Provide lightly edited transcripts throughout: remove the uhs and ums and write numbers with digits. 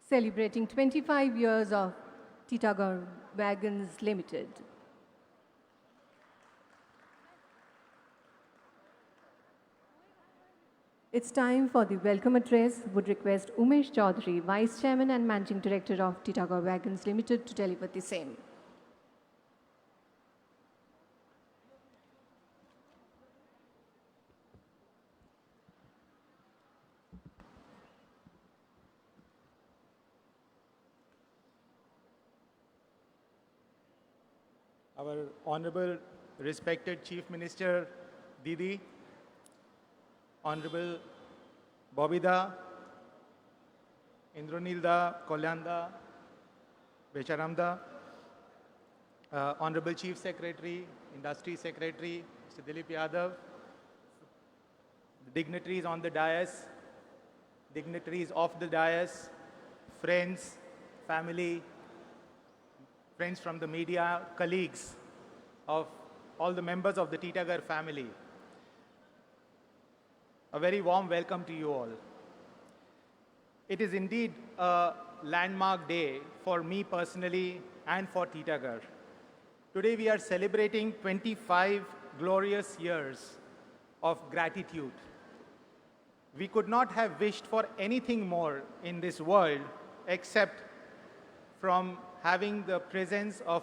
Celebrating 25 years of Titagarh Wagons Limited. It's time for the welcome address. Would request Umesh Chaudhary, Vice Chairman and Managing Director of Titagarh Wagons Limited, to deliver the same. Our Honorable, respected Chief Minister Didi, Honorable Bobida, Indranilda, Kolyanda, Becharamda, Honorable Chief Secretary, Industry Secretary, Mr. Dilip Yadav, dignitaries on the dais, dignitaries off the dais, friends, family, friends from the media, colleagues of all the members of the Titagarh family. A very warm welcome to you all. It is indeed a landmark day for me personally and for Titagarh. Today we are celebrating 25 glorious years of gratitude. We could not have wished for anything more in this world except from having the presence of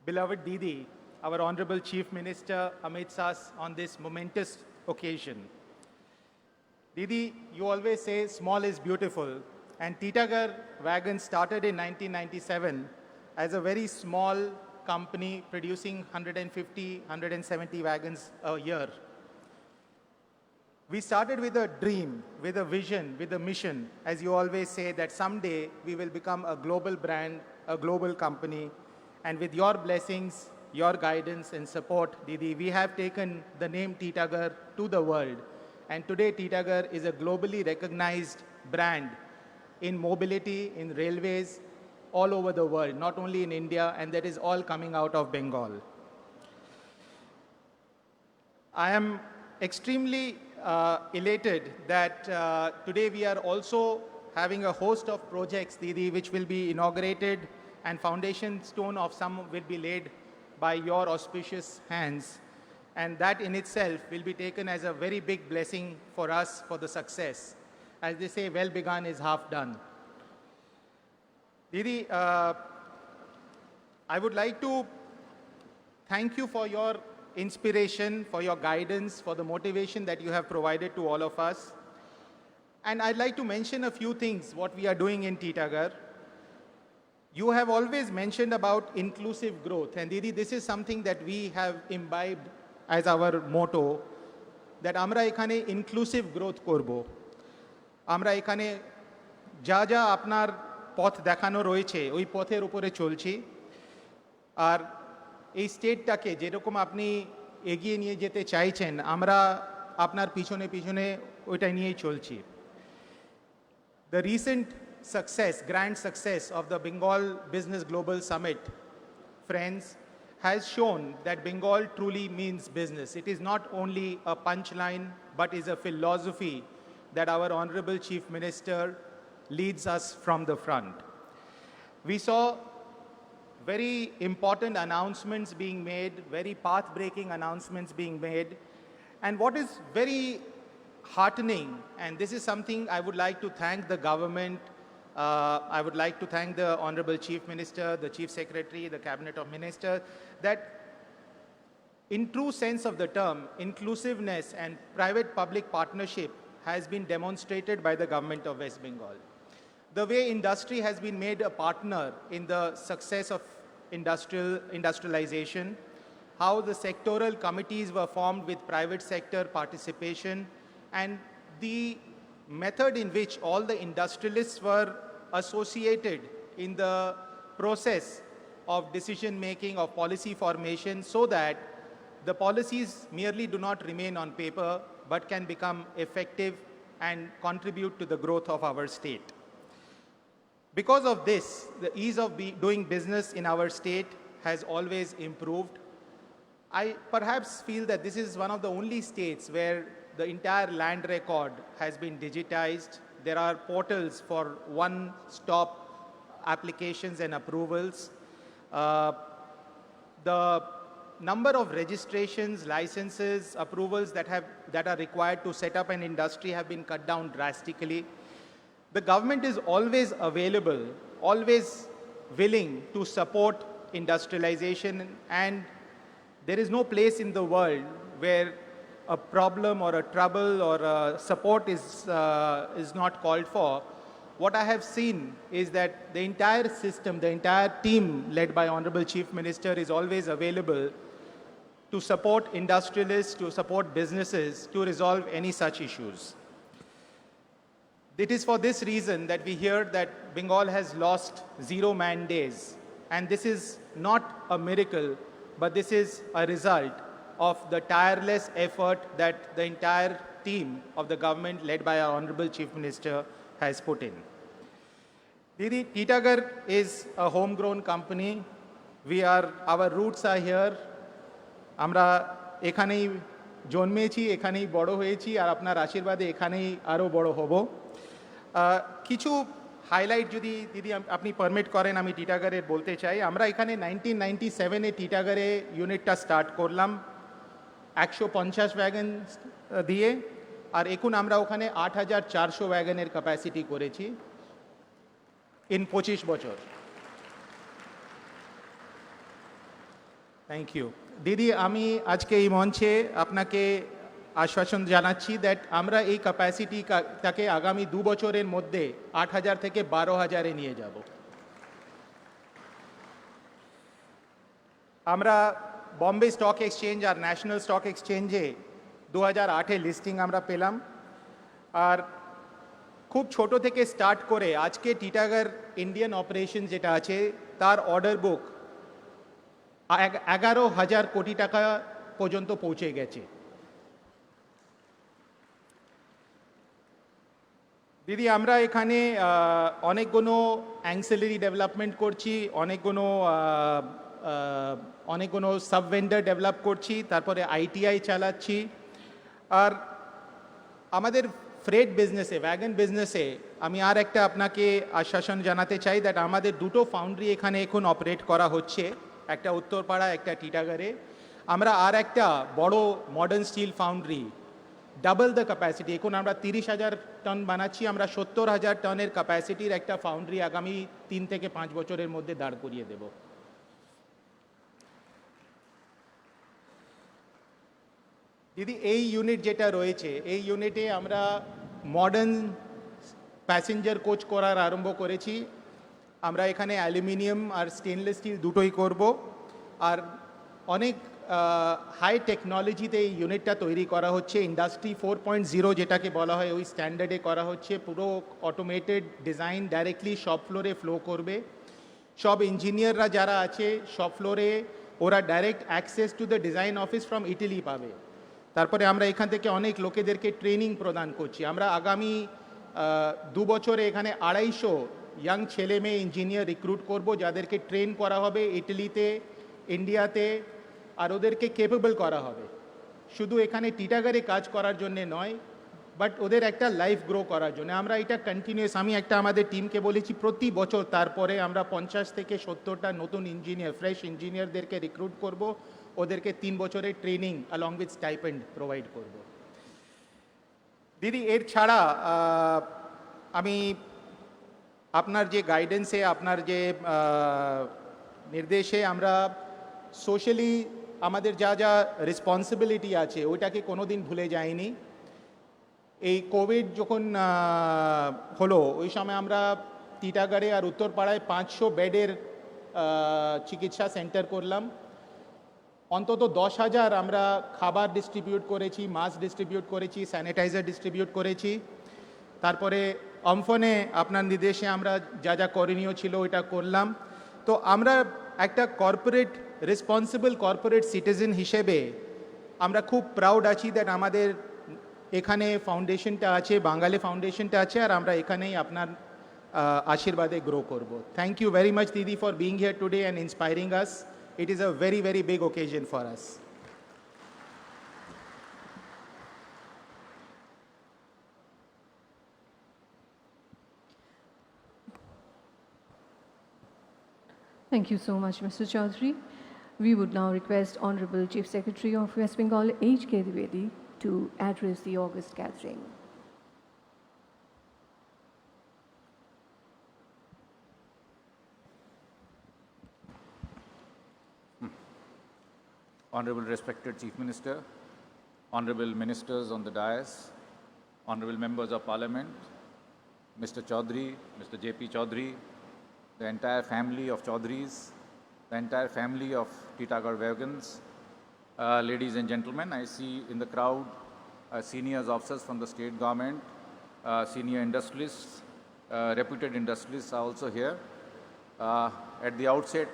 beloved Didi, our Honorable Chief Minister Amit Shah, on this momentous occasion. Didi, you always say small is beautiful, and Titagarh Wagons started in 1997 as a very small company producing 150, 170 wagons a year. We started with a dream, with a vision, with a mission, as you always say, that someday we will become a global brand, a global company. And with your blessings, your guidance and support, Didi, we have taken the name Titagarh to the world. And today Titagarh is a globally recognized brand in mobility, in railways, all over the world, not only in India, and that is all coming out of Bengal. I am extremely elated that today we are also having a host of projects, Didi, which will be inaugurated, and foundation stone of some will be laid by your auspicious hands. And that in itself will be taken as a very big blessing for us for the success. As they say, well begun is half done. Didi, I would like to thank you for your inspiration, for your guidance, for the motivation that you have provided to all of us. And I'd like to mention a few things, what we are doing in Titagarh. You have always mentioned about inclusive growth. And Didi, this is something that we have imbibed as our motto, that amra ekhane inclusive growth korbo. Amra ekhane ja ja apnar পথ দেখানো রয়েছে ওই পথের উপরে চলছি আর এই স্টেটটাকে যেরকম আপনি এগিয়ে নিয়ে যেতে চাইছেন আমরা আপনার পিছনে পিছনে ওইটা নিয়েই চলছি The recent success, grand success of the Bengal Business Global Summit, friends, has shown that Bengal truly means business. It is not only a punchline, but is a philosophy that our Honorable Chief Minister leads us from the front. We saw very important announcements being made, very path-breaking announcements being made. And what is very heartening, and this is something I would like to thank the government, I would like to thank the Honorable Chief Minister, the Chief Secretary, the Cabinet of Ministers, that in true sense of the term, inclusiveness and private-public partnership has been demonstrated by the government of West Bengal. The way industry has been made a partner in the success of industrialization, how the sectoral committees were formed with private sector participation, and the method in which all the industrialists were associated in the process of decision-making, of policy formation, so that the policies merely do not remain on paper, but can become effective and contribute to the growth of our state. Because of this, the ease of doing business in our state has always improved. I perhaps feel that this is one of the only states where the entire land record has been digitized. There are portals for one-stop applications and approvals. The number of registrations, licenses, approvals that are required to set up an industry have been cut down drastically. The government is always available, always willing to support industrialization, and there is no place in the world where a problem or a trouble or a support is not called for. What I have seen is that the entire system, the entire team led by Honorable Chief Minister is always available to support industrialists, to support businesses, to resolve any such issues. It is for this reason that we hear that Bengal has lost 0 man days. And this is not a miracle, but this is a result of the tireless effort that the entire team of the government led by our Honorable Chief Minister has put in. Didi, Titagar is a homegrown company. Our roots are here. আমরা এখানেই জন্মেছি, এখানেই বড় হয়েছি, আর আপনার আশীর্বাদে এখানেই আরও বড় হব। কিছু হাইলাইট যদি দিদি আপনি পারমিট করেন আমি টিটাগড়ের বলতে চাই। আমরা এখানে 1997-এ টিটাগড়ে ইউনিটটা স্টার্ট করলাম 150 ওয়াগন দিয়ে, আর এখন আমরা ওখানে 8400 ওয়াগনের ক্যাপাসিটি করেছি ইন 25 বছর। থ্যাংক ইউ দিদি। আমি আজকে এই মঞ্চে আপনাকে আশ্বাসন জানাচ্ছি দ্যাট আমরা এই ক্যাপাসিটিটাকে আগামী 2 বছরের মধ্যে 8000 থেকে 12000-এ নিয়ে যাব। আমরা বম্বে স্টক এক্সচেঞ্জ আর ন্যাশনাল স্টক এক্সচেঞ্জে 2008-এ লিস্টিং আমরা পেলাম, আর খুব ছোট থেকে স্টার্ট করে আজকে টিটাগড় ইন্ডিয়ান অপারেশন যেটা আছে তার অর্ডার বুক 11,000 কোটি টাকা পর্যন্ত পৌঁছে গেছে। দিদি আমরা এখানে অনেকগুলো অ্যাংসিলারি ডেভেলপমেন্ট করছি, অনেকগুলো সাব ভেন্ডার ডেভেলপ করছি, তারপরে আইটিআই চালাচ্ছি। আর আমাদের ফ্রেট বিজনেসে, ওয়াগন বিজনেসে আমি আর একটা আপনাকে আশ্বাসন জানাতে চাই দ্যাট আমাদের 2টো ফাউন্ড্রি এখানে এখন অপারেট করা হচ্ছে, একটা উত্তরপাড়া, একটা টিটাগড়ে। আমরা আর একটা বড় modern steel foundry double the capacity, এখন আমরা 30,000 টন বানাচ্ছি, আমরা 70,000 টনের ক্যাপাসিটির একটা ফাউন্ড্রি আগামী 3 থেকে 5 বছরের মধ্যে দাঁড় করিয়ে দেব। দিদি এই ইউনিট যেটা রয়েছে এই ইউনিটে আমরা মডার্ন প্যাসেঞ্জার কোচ করার আরম্ভ করেছি। আমরা এখানে অ্যালুমিনিয়াম আর স্টেনলেস স্টিল দুটোই করব, আর অনেক হাই টেকনোলজিতে এই ইউনিটটা তৈরি করা হচ্ছে। ইন্ডাস্ট্রি 4.0 যেটাকে বলা হয় ওই স্ট্যান্ডার্ডে করা হচ্ছে। পুরো অটোমেটেড ডিজাইন ডাইরেক্টলি শপ ফ্লোরে ফ্লো করবে। সব ইঞ্জিনিয়াররা যারা আছে শপ ফ্লোরে ওরা direct access to the design office from Italy পাবে। তারপরে আমরা এখান থেকে অনেক লোকেদেরকে ট্রেনিং প্রদান করছি। আমরা আগামী 2 বছরে এখানে 250 ইয়াং ছেলে মেয়ে ইঞ্জিনিয়ার রিক্রুট করব, যাদেরকে ট্রেন করা হবে ইটালিতে, ইন্ডিয়াতে, আর ওদেরকে কেপেবল করা হবে শুধু এখানে টিটাগড়ে কাজ করার জন্যে নয়, বাট ওদের একটা লাইফ গ্রো করার জন্য। আমরা এটা কন্টিনিউয়াস, আমি একটা আমাদের টিমকে বলেছি প্রতি বছর তারপরে আমরা 50 থেকে 70টা নতুন ইঞ্জিনিয়ার, ফ্রেশ ইঞ্জিনিয়ারদেরকে রিক্রুট করব, ওদেরকে 3 বছরের training along with stipend provide করব। দিদি এর ছাড়া আমি আপনার যে গাইডেন্সে, আপনার যে নির্দেশে আমরা সোশ্যালি আমাদের যা যা রেসপন্সিবিলিটি আছে ওইটাকে কোনো দিন ভুলে যাইনি। এই কোভিড যখন হলো ওই সময় আমরা টিটাগড়ে আর উত্তরপাড়ায় 500 বেডের চিকিৎসা সেন্টার করলাম। অন্তত 10,000 আমরা খাবার ডিস্ট্রিবিউট করেছি, মাস্ক ডিস্ট্রিবিউট করেছি, স্যানিটাইজার ডিস্ট্রিবিউট করেছি। তারপরে অম্ফনে আপনার নির্দেশে আমরা যা যা করণীয় ছিল ওইটা করলাম। তো আমরা একটা কর্পোরেট রেসপন্সিবল কর্পোরেট সিটিজেন হিসেবে আমরা খুব প্রাউড আছি দ্যাট আমাদের এখানে ফাউন্ডেশনটা আছে, বাঙালি ফাউন্ডেশনটা আছে, আর আমরা এখানেই আপনার আশীর্বাদে গ্রো করব। থ্যাংক ইউ ভেরি মাচ দিদি for being here today and inspiring us. It is a very very big occasion for us. Thank you so much, Mr. Chaudhary. We would now request Honorable Chief Secretary of West Bengal, H.K. Dwivedi, to address the August gathering. Honorable respected Chief Minister, Honorable Ministers on the dais, Honorable Members of Parliament, Mr. Chaudhary, Mr. J.P. Chaudhary, the entire family of Chaudharys, the entire family of Titagarh Wagons, ladies and gentlemen, I see in the crowd senior officers from the state government, senior industrialists, reputed industrialists are also here. At the outset,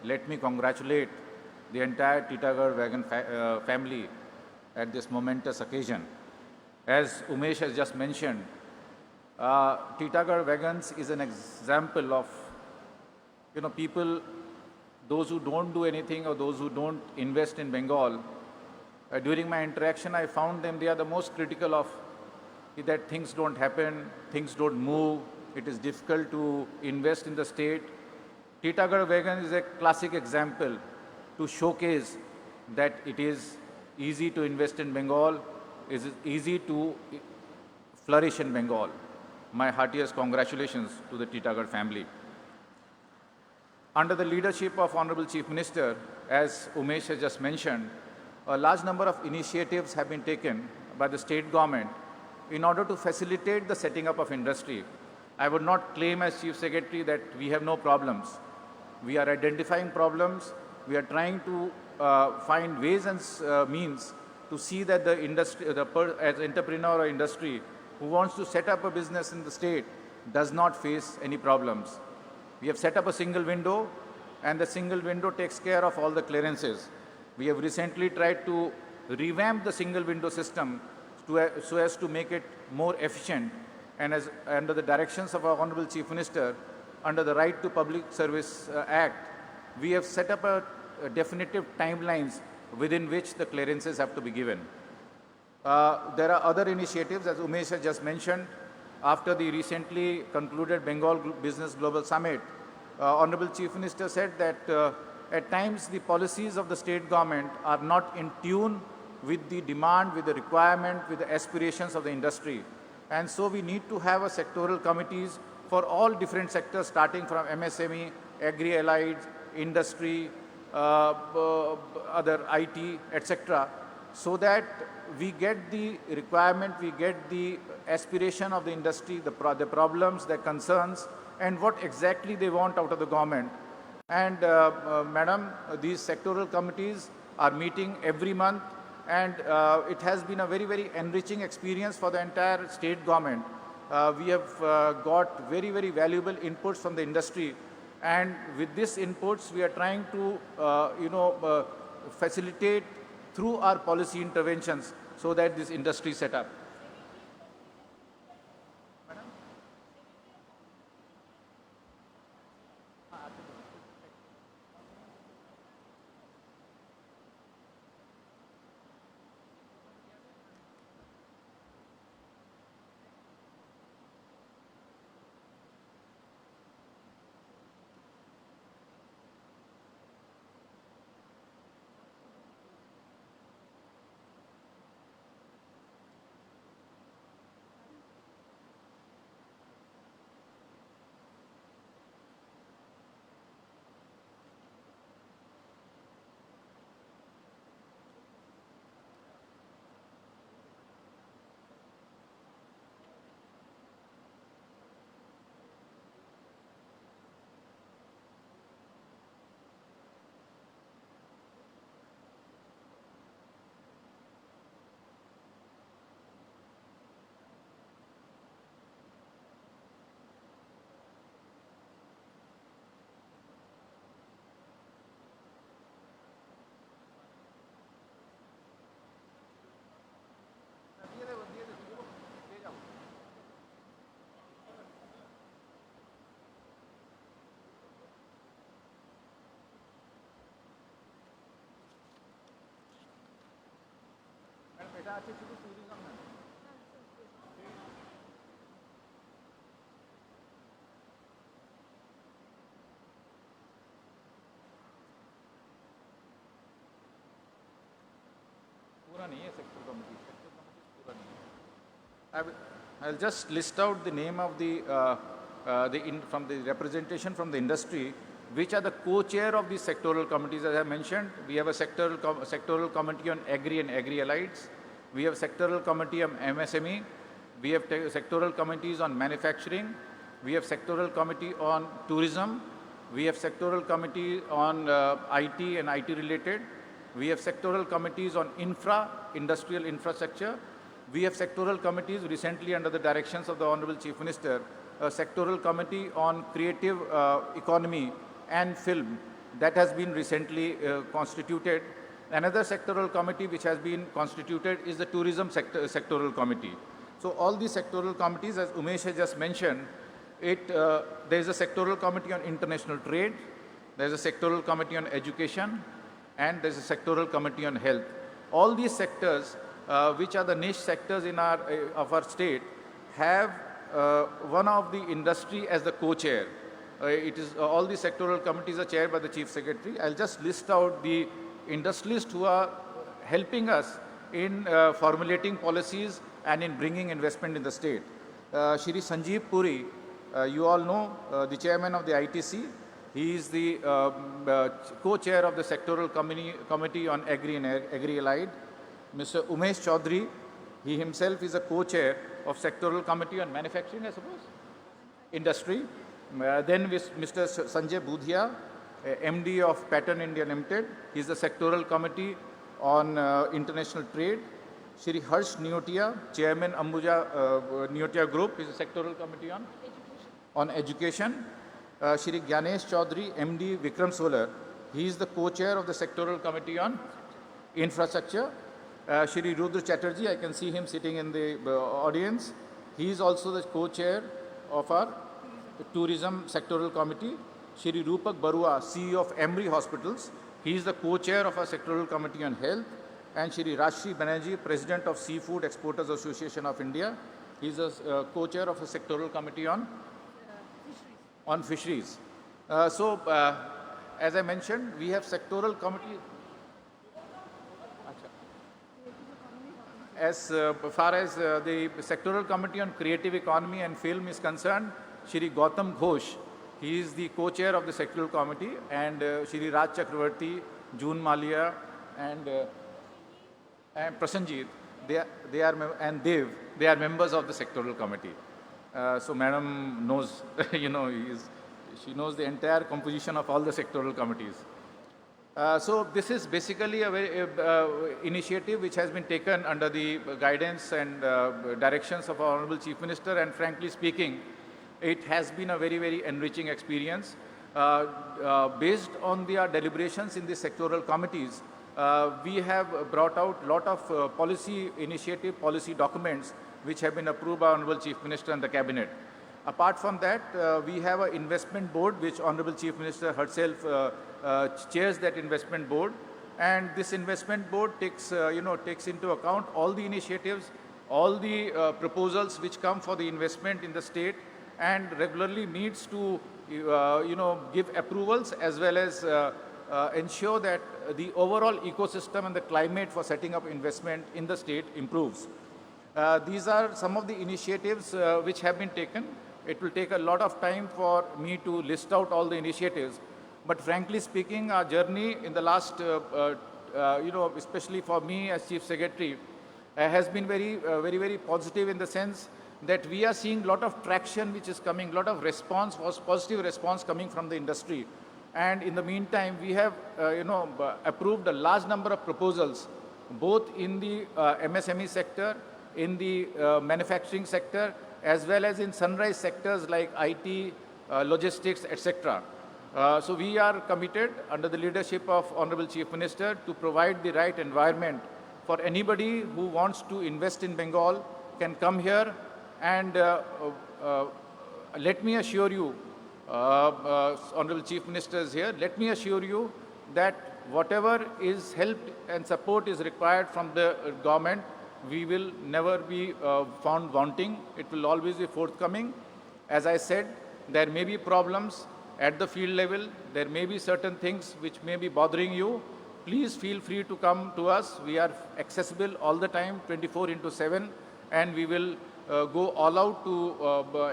let me congratulate the entire Titagarh Wagon family at this momentous occasion. As Umesh has just mentioned, Titagarh Wagons is an example of people, those who don't do anything or those who don't invest in Bengal. During my interaction, I found them, they are the most critical of that things don't happen, things don't move, it is difficult to invest in the state. Titagarh Wagon is a classic example to showcase that it is easy to invest in Bengal, it is easy to flourish in Bengal. My heartiest congratulations to the Titagarh family. Under the leadership of Honorable Chief Minister, as Umesh has just mentioned, a large number of initiatives have been taken by the state government in order to facilitate the setting up of industry. I would not claim as Chief Secretary that we have no problems. We are identifying problems. We are trying to find ways and means to see that the industry, as entrepreneur or industry who wants to set up a business in the state does not face any problems. We have set up a single window, and the single window takes care of all the clearances. We have recently tried to revamp the single window system so as to make it more efficient, and as under the directions of our Honorable Chief Minister, under the Right to Public Service Act, we have set up a definitive timelines within which the clearances have to be given. There are other initiatives, as Umesh has just mentioned. After the recently concluded Bengal Business Global Summit, Honorable Chief Minister said that at times the policies of the state government are not in tune with the demand, with the requirement, with the aspirations of the industry. And so we need to have a sectoral committees for all different sectors, starting from MSME, agri-allied, industry, other IT, etc., so that we get the requirement, we get the aspiration of the industry, the problems, the concerns, and what exactly they want out of the government. And Madam, these sectoral committees are meeting every month, and it has been a very, very enriching experience for the entire state government. We have got very, very valuable inputs from the industry, and with these inputs, we are trying to, facilitate through our policy interventions so that this industry set up. पूरा नहीं है sector committee पूरा नहीं है. I'll just list out the name of from the representation from the industry, which are the co-chair of these sectoral committees. As I mentioned, we have a sectoral committee on agri and agri-allieds. We have sectoral committee on MSME. We have sectoral committees on manufacturing. We have sectoral committee on tourism. We have sectoral committee on IT and IT related. We have sectoral committees on industrial infrastructure. We have sectoral committees recently under the directions of the Honorable Chief Minister, a sectoral committee on creative economy and film that has been recently constituted. Another sectoral committee which has been constituted is the tourism sectoral committee. So all these sectoral committees, as Umesh has just mentioned, there is a sectoral committee on international trade, there is a sectoral committee on education, and there is a sectoral committee on health. All these sectors, which are the niche sectors in of our state, have one of the industry as the co-chair. All the sectoral committees are chaired by the Chief Secretary. I'll just list out the industrialists who are helping us in formulating policies and in bringing investment in the state. Shri Sanjeev Puri, you all know, the chairman of the ITC. He is the co-chair of the sectoral committee on agri and agri-allied. Mr. Umesh Chaudhary, he himself is a co-chair of sectoral committee on manufacturing, I suppose, industry. Then with Mr. Sanjay Budhia, MD of Pattern India Limited. He is the sectoral committee on international trade. Shri Harsh Neotia, chairman Ambuja Neotia Group, is a sectoral committee on education. Shri Gyanesh Chaudhary, MD Vikram Solar, he is the co-chair of the sectoral committee on infrastructure. Shri Rudra Chatterjee, I can see him sitting in the audience. He is also the co-chair of our tourism sectoral committee. Shri Rupak Barua, CEO of Emory Hospitals, he is the co-chair of our sectoral committee on health. And Shri Rashri Banerjee, president of Seafood Exporters Association of India, he is a co-chair of a sectoral committee on fisheries. As I mentioned, we have sectoral committee. As far as the sectoral committee on creative economy and film is concerned, Shri Gautam Ghosh, he is the co-chair of the sectoral committee, and Shri Raj Chakravarti, June Malia, and Prasanjit, they are members of the sectoral committee. So Madam knows, she knows the entire composition of all the sectoral committees. So this is basically a initiative which has been taken under the guidance and directions of our Honorable Chief Minister, and frankly speaking, it has been a very, very enriching experience. Based on our deliberations in the sectoral committees, we have brought out a lot of policy initiative, policy documents which have been approved by Honorable Chief Minister and the Cabinet. Apart from that, we have an investment board which Honorable Chief Minister herself chairs that investment board, and this investment board takes into account all the initiatives, all the proposals which come for the investment in the state, and regularly meets to give approvals as well as ensure that the overall ecosystem and the climate for setting up investment in the state improves. These are some of the initiatives which have been taken. It will take a lot of time for me to list out all the initiatives, but frankly speaking, our journey in the last, especially for me as Chief Secretary, has been very, very positive in the sense that we are seeing a lot of traction which is coming, a lot of response, positive response coming from the industry. And in the meantime, we have, approved a large number of proposals, both in the MSME sector, in the manufacturing sector, as well as in sunrise sectors like IT, logistics, etc. So we are committed under the leadership of Honorable Chief Minister to provide the right environment for anybody who wants to invest in Bengal can come here, and let me assure you, Honorable Chief Minister is here, let me assure you that whatever is help and support is required from the government, we will never be found wanting. It will always be forthcoming. As I said, there may be problems at the field level. There may be certain things which may be bothering you. Please feel free to come to us. We are accessible all the time, 24/7, and we will go all out to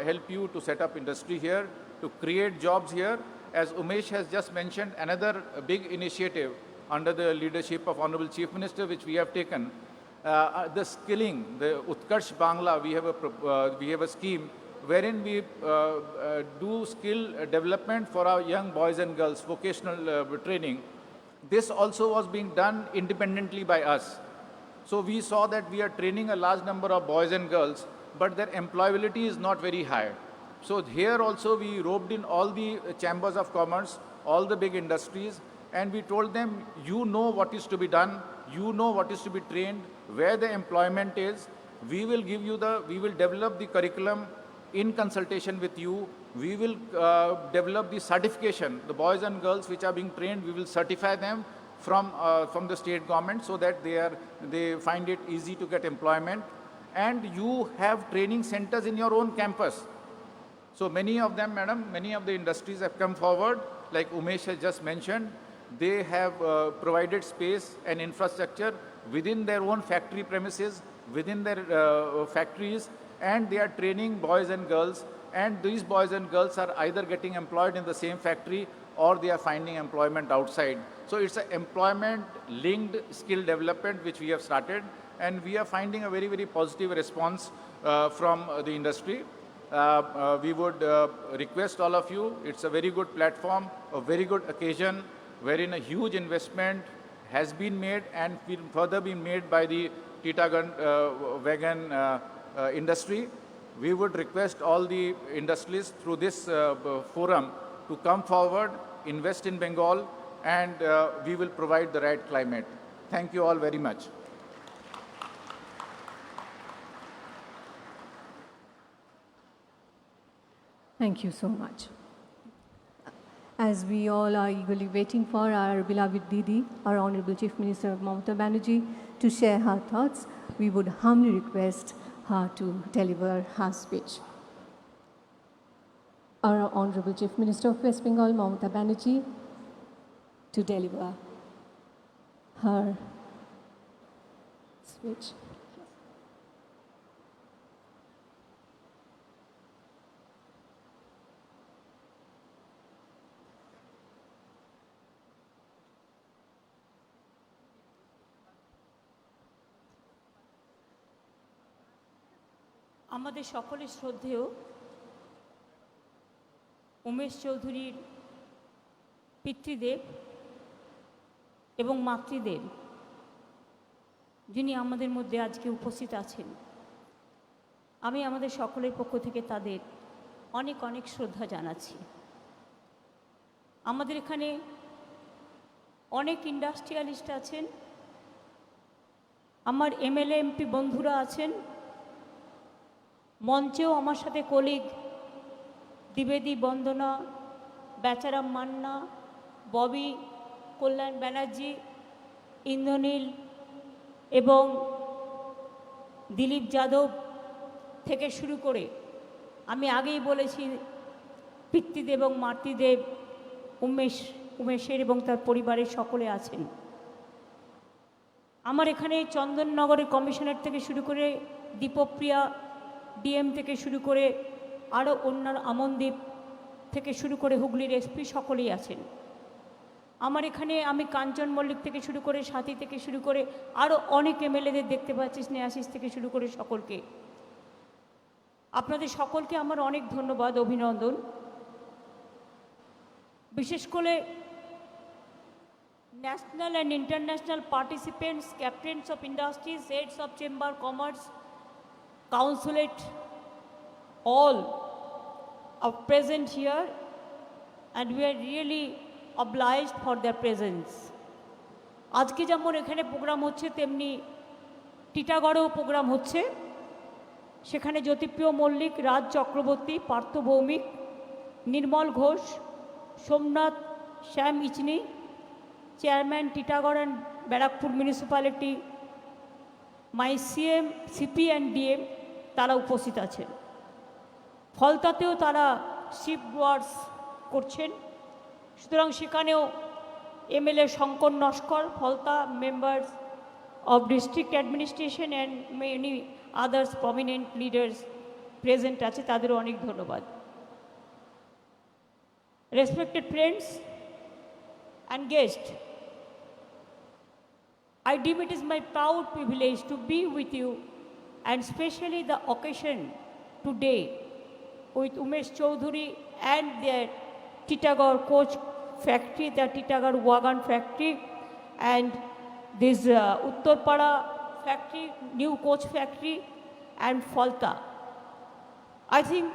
help you to set up industry here, to create jobs here. As Umesh has just mentioned, another big initiative under the leadership of Honorable Chief Minister, which we have taken, the skilling, the Utkarsh Bangla, we have a scheme wherein we do skill development for our young boys and girls, vocational training. This also was being done independently by us. So we saw that we are training a large number of boys and girls, but their employability is not very high. So here also we roped in all the chambers of commerce, all the big industries, and we told them, you know what is to be done, you know what is to be trained, where the employment is. We will develop the curriculum in consultation with you. We will develop the certification. The boys and girls which are being trained, we will certify them from the state government so that they find it easy to get employment. And you have training centers in your own campus. So many of them, madam, many of the industries have come forward, like Umesh has just mentioned. They have provided space and infrastructure within their own factory premises, within their factories, and they are training boys and girls. And these boys and girls are either getting employed in the same factory or they are finding employment outside. So it's an employment-linked skill development which we have started, and we are finding a very, very positive response from the industry. We would request all of you, it's a very good platform, a very good occasion, wherein a huge investment has been made and will further be made by the Titagarh wagon industry. We would request all the industries through this forum to come forward, invest in Bengal, and we will provide the right climate. Thank you all very much. Thank you so much. As we all are eagerly waiting for our beloved Didi, our Honorable Chief Minister Mamata Banerjee, to share her thoughts, we would humbly request her to deliver her speech. Our Honorable Chief Minister of West Bengal, Mamata Banerjee, to deliver her speech. আমাদের সকলের শ্রদ্ধেয় উমেশ চৌধুরীর পিতৃদেব এবং মাতৃদেব, যিনি আমাদের মধ্যে আজকে উপস্থিত আছেন, আমি আমাদের সকলের পক্ষ থেকে তাদের অনেক অনেক শ্রদ্ধা জানাচ্ছি। আমাদের এখানে অনেক ইন্ডাস্ট্রিয়ালিস্ট আছেন, আমার এমএলএ এমপি বন্ধুরা আছেন, মঞ্চেও আমার সাথে কলিগ দ্বিবেদী বন্দনা, বেচারাম মান্না, ববি, কল্যাণ ব্যানার্জি, ইন্দ্রনীল এবং দিলীপ যাদব থেকে শুরু করে, আমি আগেই বলেছি পিতৃদেব এবং মাতৃদেব উমেশের এবং তার পরিবারের সকলে আছেন। আমার এখানে চন্দননগরের কমিশনার থেকে শুরু করে দীপপ্রিয়া ডিএম থেকে শুরু করে আরও অন্যান্য আমনদ্বীপ থেকে শুরু করে হুগলির এসপি সকলেই আছেন। আমার এখানে আমি কাঞ্চন মল্লিক থেকে শুরু করে সাথী থেকে শুরু করে আরও অনেক এমএলএদের দেখতে পাচ্ছি, স্নেহাশিস থেকে শুরু করে সকলকে, আপনাদের সকলকে আমার অনেক ধন্যবাদ, অভিনন্দন। বিশেষ করে national and international participants, captains of industries, heads of chamber commerce, consulate, all are present here, and we are really obliged for their presence. আজকে যেমন এখানে প্রোগ্রাম হচ্ছে, তেমনি টিটাগড়েও প্রোগ্রাম হচ্ছে। সেখানে জ্যোতিপ্রিয় মল্লিক, রাজ চক্রবর্তী, পার্থ ভৌমিক, নির্মল ঘোষ, সোমনাথ শ্যাম ইচনি, chairman Titagarh and Barrackpore municipality, my CM CP and DM তারা উপস্থিত আছেন। ফলতাতেও তারা শিপ ওয়ার্স করছেন, সুতরাং সেখানেও MLA Shankar Naskar, Falta members of district administration and many others prominent leaders present আছে, তাদেরও অনেক ধন্যবাদ। Respected friends and guests, I deem it is my proud privilege to be with you, and especially the occasion today with Umesh Choudhury and their Titagarh coach factory, their Titagarh wagon factory, and this Uttarpada factory, new coach factory, and Falta. I think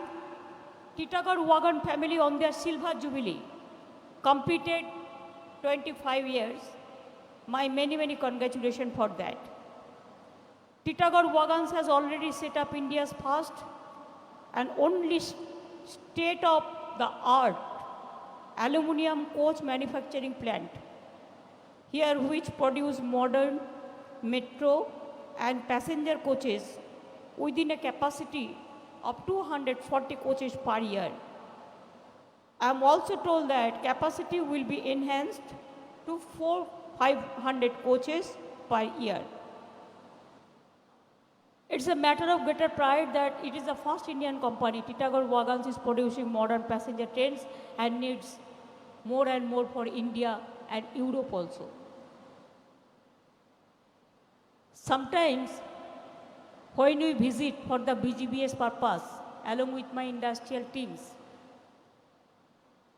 Titagarh wagon family on their silver jubilee completed 25 years. My many congratulations for that. Titagarh Wagons has already set up India's first and only state-of-the-art aluminum coach manufacturing plant, here which produce modern metro and passenger coaches within a capacity of 240 coaches per year. I am also told that capacity will be enhanced to 500 coaches per year. It's a matter of greater pride that it is the first Indian company, Titagarh Wagons, is producing modern passenger trains and needs more and more for India and Europe also. Sometimes when we visit for the BGBS purpose along with my industrial teams,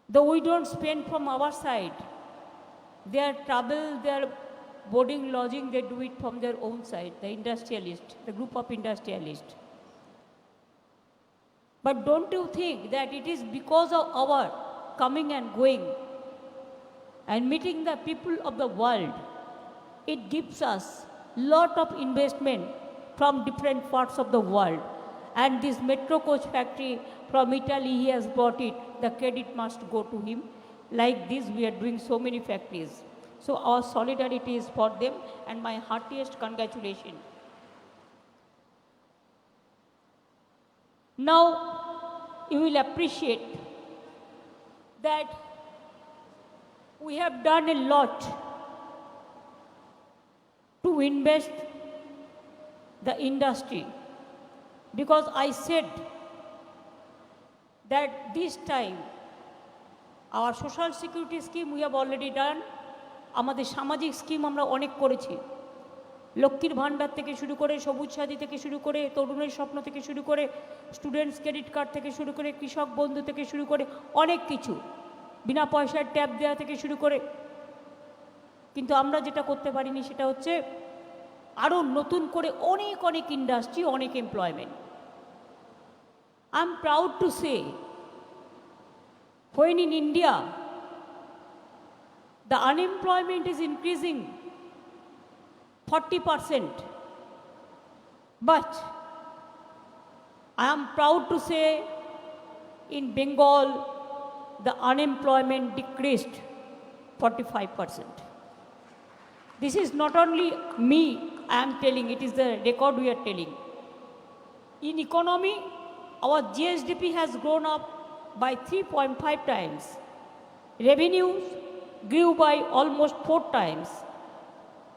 though we don't spend from our side, their travel, their boarding, lodging, they do it from their own side, the industrialist, the group of industrialists. But don't you think that it is because of our coming and going and meeting the people of the world, it gives us lot of investment from different parts of the world. And this metro coach factory from Italy, he has brought it, the credit must go to him. Like this, we are doing so many factories. So our solidarity is for them, and my heartiest congratulations. Now, you will appreciate that we have done a lot to invest the industry, because I said that this time our social security scheme we have already done, আমাদের সামাজিক scheme আমরা অনেক করেছি, লক্ষ্মীর ভাণ্ডার থেকে শুরু করে, সবুজ সাথী থেকে শুরু করে, তরুণের স্বপ্ন থেকে শুরু করে, স্টুডেন্টস ক্রেডিট কার্ড থেকে শুরু করে, কৃষক বন্ধু থেকে শুরু করে, অনেক কিছু, বিনা পয়সার ট্যাব দেওয়া থেকে শুরু করে। কিন্তু আমরা যেটা করতে পারিনি সেটা হচ্ছে আরও নতুন করে অনেক অনেক ইন্ডাস্ট্রি, অনেক employment. I am proud to say, when in India the unemployment is increasing 40%, but I am proud to say in Bengal the unemployment decreased 45%. This is not only me I am telling, it is the record we are telling. In economy, our GSDP has grown up by 3.5 times. Revenues grew by almost 4 times.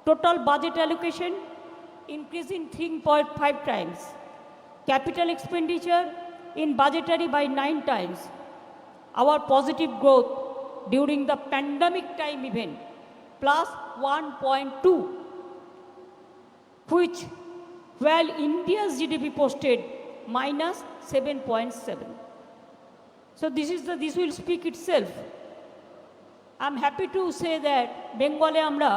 Total budget allocation increasing 3.5 times. Capital expenditure in budgetary by 9 times. Our positive growth during the pandemic time even plus 1.2, which while India's GDP posted minus 7.7. So this will speak itself. I'm happy to say that Bengal আমরা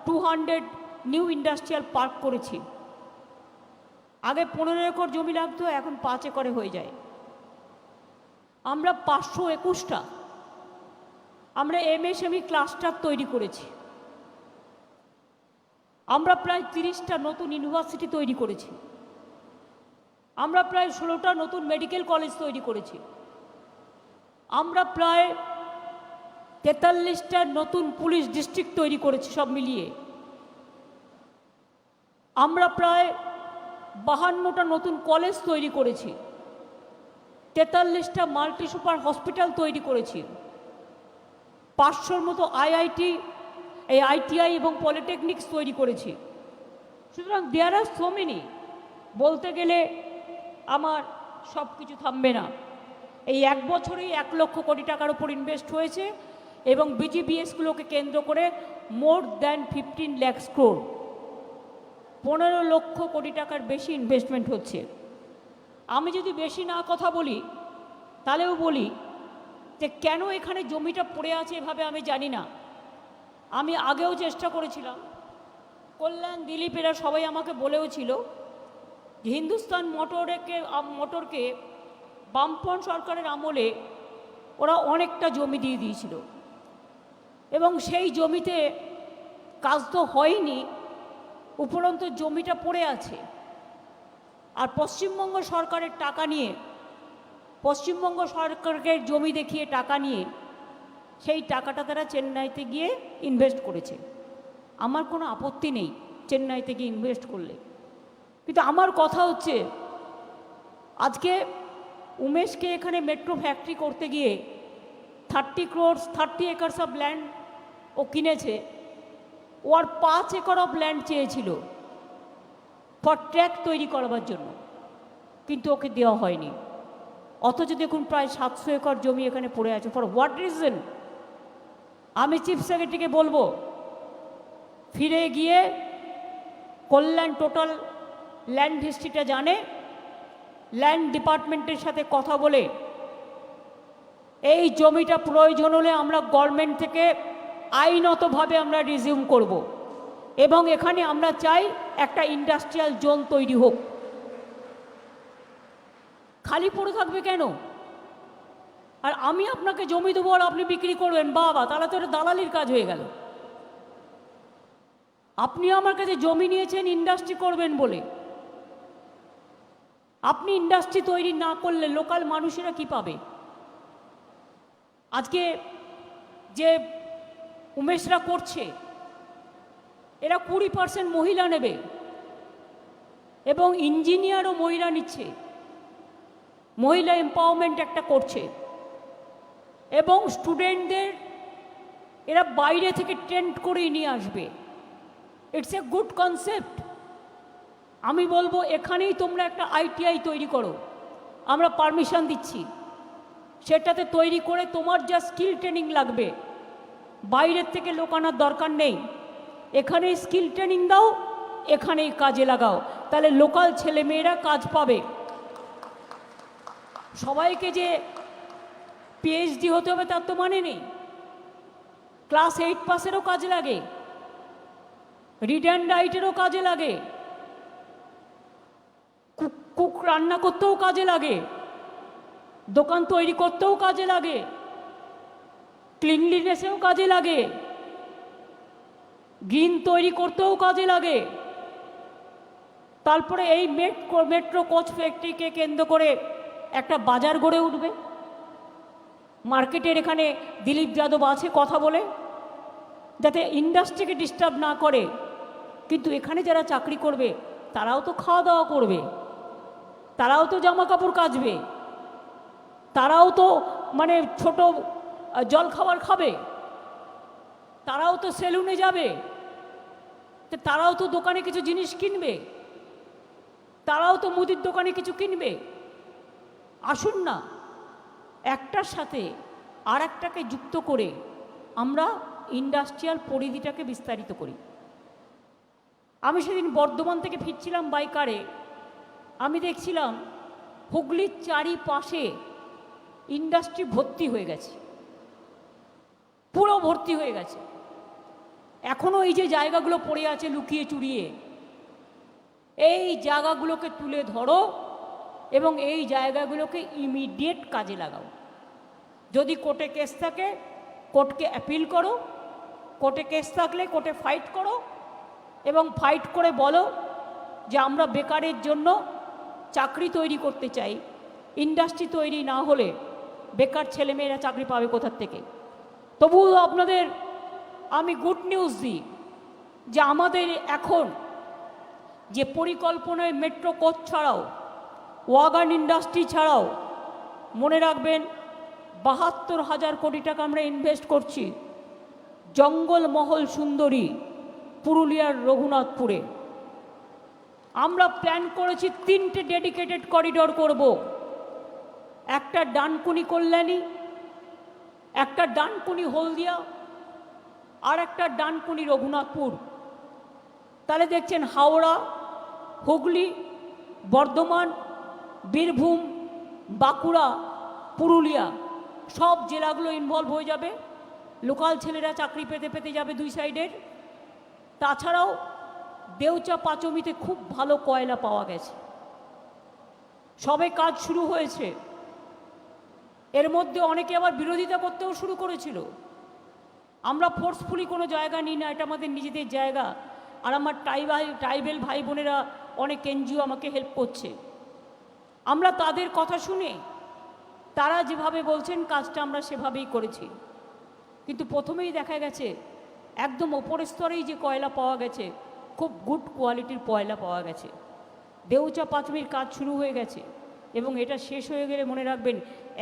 200 new industrial park করেছি। আগে 15 acre জমি লাগতো, এখন 5 একরে হয়ে যায়। আমরা 521টা আমরা এমএসএমই ক্লাস্টার তৈরি করেছি। আমরা প্রায় 30টা নতুন ইউনিভার্সিটি তৈরি করেছি। আমরা প্রায় 16টা নতুন মেডিকেল কলেজ তৈরি করেছি। আমরা প্রায় 43টা নতুন পুলিশ ডিস্ট্রিক্ট তৈরি করেছি সব মিলিয়ে। আমরা প্রায় 52টা নতুন কলেজ তৈরি করেছি, 43টা মাল্টি সুপার হসপিটাল তৈরি করেছি, 500-র মতো আইটিআই এবং পলিটেকনিক্স তৈরি করেছি। সুতরাং দেয়ার আর সো মেনি, বলতে গেলে আমার সব কিছু থামবে না। এই 1 বছরেই 1 লক্ষ কোটি টাকার উপর ইনভেস্ট হয়েছে এবং বিজিবিএসগুলোকে কেন্দ্র করে মোর দ্যান 15 লাখ ক্রোড়, 15 লক্ষ কোটি টাকার বেশি ইনভেস্টমেন্ট হচ্ছে। আমি যদি বেশি না কথা বলি তাহলেও বলি যে কেন এখানে জমিটা পড়ে আছে এভাবে আমি জানি না। আমি আগেও চেষ্টা করেছিলাম, কল্যাণ দিলীপ এরা সবাই আমাকে বলেও ছিল যে হিন্দুস্তান মোটরকে বামপন্থ সরকারের আমলে ওরা অনেকটা জমি দিয়ে দিয়েছিল এবং সেই জমিতে কাজ তো হয়নি, উপরন্তু জমিটা পড়ে আছে। আর পশ্চিমবঙ্গ সরকারের টাকা নিয়ে, পশ্চিমবঙ্গ সরকারকে জমি দেখিয়ে টাকা নিয়ে সেই টাকাটা তারা চেন্নাইতে গিয়ে ইনভেস্ট করেছে। আমার কোনো আপত্তি নেই চেন্নাইতে গিয়ে ইনভেস্ট করলে, কিন্তু আমার কথা হচ্ছে আজকে উমেশকে এখানে মেট্রো ফ্যাক্টরি করতে গিয়ে 30 একর্স অফ ল্যান্ড ও কিনেছে। ও আর 5 একর অফ ল্যান্ড চেয়েছিল ফর ট্র্যাক তৈরি করবার জন্য, কিন্তু ওকে দেওয়া হয়নি। অথচ দেখুন প্রায় 700 একর জমি এখানে পড়ে আছে। For what reason? আমি চিফ সেক্রেটারিকে বলবো ফিরে গিয়ে কল্যাণ টোটাল ল্যান্ড হিস্ট্রিটা জানে, ল্যান্ড ডিপার্টমেন্টের সাথে কথা বলে এই জমিটা প্রয়োজন হলে আমরা গভর্নমেন্ট থেকে আইনতভাবে আমরা রিজিউম করব এবং এখানে আমরা চাই একটা ইন্ডাস্ট্রিয়াল জোন তৈরি হোক। খালি পড়ে থাকবে কেন? আর আমি আপনাকে জমি দেবো আর আপনি বিক্রি করবেন, বাবা, তাহলে তো এটা দালালির কাজ হয়ে গেল। আপনি আমার কাছে জমি নিয়েছেন ইন্ডাস্ট্রি করবেন বলে, আপনি ইন্ডাস্ট্রি তৈরি না করলে লোকাল মানুষেরা কি পাবে? আজকে যে উমেশরা করছে এরা 20% মহিলা নেবে এবং ইঞ্জিনিয়ারও মহিলা নিচ্ছে, মহিলা এম্পাওয়ারমেন্ট একটা করছে এবং স্টুডেন্টদের এরা বাইরে থেকে ট্রেন্ড করেই নিয়ে আসবে। It's a good concept. আমি বলবো এখানেই তোমরা একটা আইটিআই তৈরি করো, আমরা পারমিশন দিচ্ছি। সেটাতে তৈরি করে তোমার যা স্কিল ট্রেনিং লাগবে বাইরের থেকে লোক আনার দরকার নেই, এখানেই স্কিল ট্রেনিং দাও, এখানেই কাজে লাগাও, তাহলে লোকাল ছেলেমেয়েরা কাজ পাবে। সবাইকে যে পিএইচডি হতে হবে তার তো মানে নেই। ক্লাস 8 পাসেরও কাজে লাগে, রিড অ্যান্ড রাইটেরও কাজে লাগে, কুক রান্না করতেও কাজে লাগে, দোকান তৈরি করতেও কাজে লাগে, ক্লিনলিনেসেও কাজে লাগে, গ্রিন তৈরি করতেও কাজে লাগে। তারপরে এই মেট্রো কোচ ফ্যাক্টরিকে কেন্দ্র করে একটা বাজার গড়ে উঠবে। মার্কেটের এখানে দিলীপ যাদব আছে কথা বলে, যাতে ইন্ডাস্ট্রিকে ডিস্টার্ব না করে, কিন্তু এখানে যারা চাকরি করবে তারাও তো খাওয়া দাওয়া করবে, তারাও তো জামা কাপড় কাচবে, তারাও তো মানে ছোট জল খাবার খাবে, তারাও তো সেলুনে যাবে, তারাও তো দোকানে কিছু জিনিস কিনবে, তারাও তো মুদির দোকানে কিছু কিনবে। আসুন না একটার সাথে আর একটাকে যুক্ত করে আমরা ইন্ডাস্ট্রিয়াল পরিধিটাকে বিস্তারিত করি। আমি সেদিন বর্ধমান থেকে ফিরছিলাম বাইকারে, আমি দেখছিলাম হুগলির চারিপাশে ইন্ডাস্ট্রি ভর্তি হয়ে গেছে, পুরো ভর্তি হয়ে গেছে। এখনও এই যে জায়গাগুলো পড়ে আছে লুকিয়ে চুরিয়ে, এই জায়গাগুলোকে তুলে ধরো এবং এই জায়গাগুলোকে ইমিডিয়েট কাজে লাগাও। যদি কোর্টে কেস থাকে কোর্টকে অ্যাপিল করো, কোর্টে কেস থাকলে কোর্টে ফাইট করো এবং ফাইট করে বলো যে আমরা বেকারের জন্য চাকরি তৈরি করতে চাই। ইন্ডাস্ট্রি তৈরি না হলে বেকার ছেলেমেয়েরা চাকরি পাবে কোথার থেকে? তবুও আপনাদের আমি গুড নিউজ দিই যে আমাদের এখন যে পরিকল্পনায় মেট্রো কোচ ছাড়াও, ওয়াগান ইন্ডাস্ট্রি ছাড়াও, মনে রাখবেন ৭২,০০০ কোটি টাকা আমরা ইনভেস্ট করছি জঙ্গলমহল সুন্দরী পুরুলিয়ার রঘুনাথপুরে। আমরা প্ল্যান করেছি 3টে ডেডিকেটেড করিডোর করব, একটা ডানকুনি কল্যাণী, একটা ডানকুনি হলদিয়া, আর একটা ডানকুনি রঘুনাথপুর। তাহলে দেখছেন হাওড়া, হুগলি, বর্ধমান, বীরভূম, বাঁকুড়া, পুরুলিয়া সব জেলাগুলো ইনভলভ হয়ে যাবে। লোকাল ছেলেরা চাকরি পেতে পেতে যাবে দুই সাইডের। তাছাড়াও দেউচা পাঁচমিতে খুব ভালো কয়লা পাওয়া গেছে, সবে কাজ শুরু হয়েছে। এর মধ্যে অনেকে আবার বিরোধিতা করতেও শুরু করেছিল। আমরা ফোর্সফুলি কোনো জায়গা নিই না, এটা আমাদের নিজেদের জায়গা। আর আমার ট্রাইবেল ভাই বোনেরা অনেক এনজিও আমাকে হেল্প করছে। আমরা তাদের কথা শুনে তারা যেভাবে বলছেন কাজটা আমরা সেভাবেই করেছি। কিন্তু প্রথমেই দেখা গেছে একদম ওপরের স্তরেই যে কয়লা পাওয়া গেছে খুব গুড কোয়ালিটির কয়লা পাওয়া গেছে। দেউচা পাঁচমির কাজ শুরু হয়ে গেছে এবং এটা শেষ হয়ে গেলে মনে রাখবেন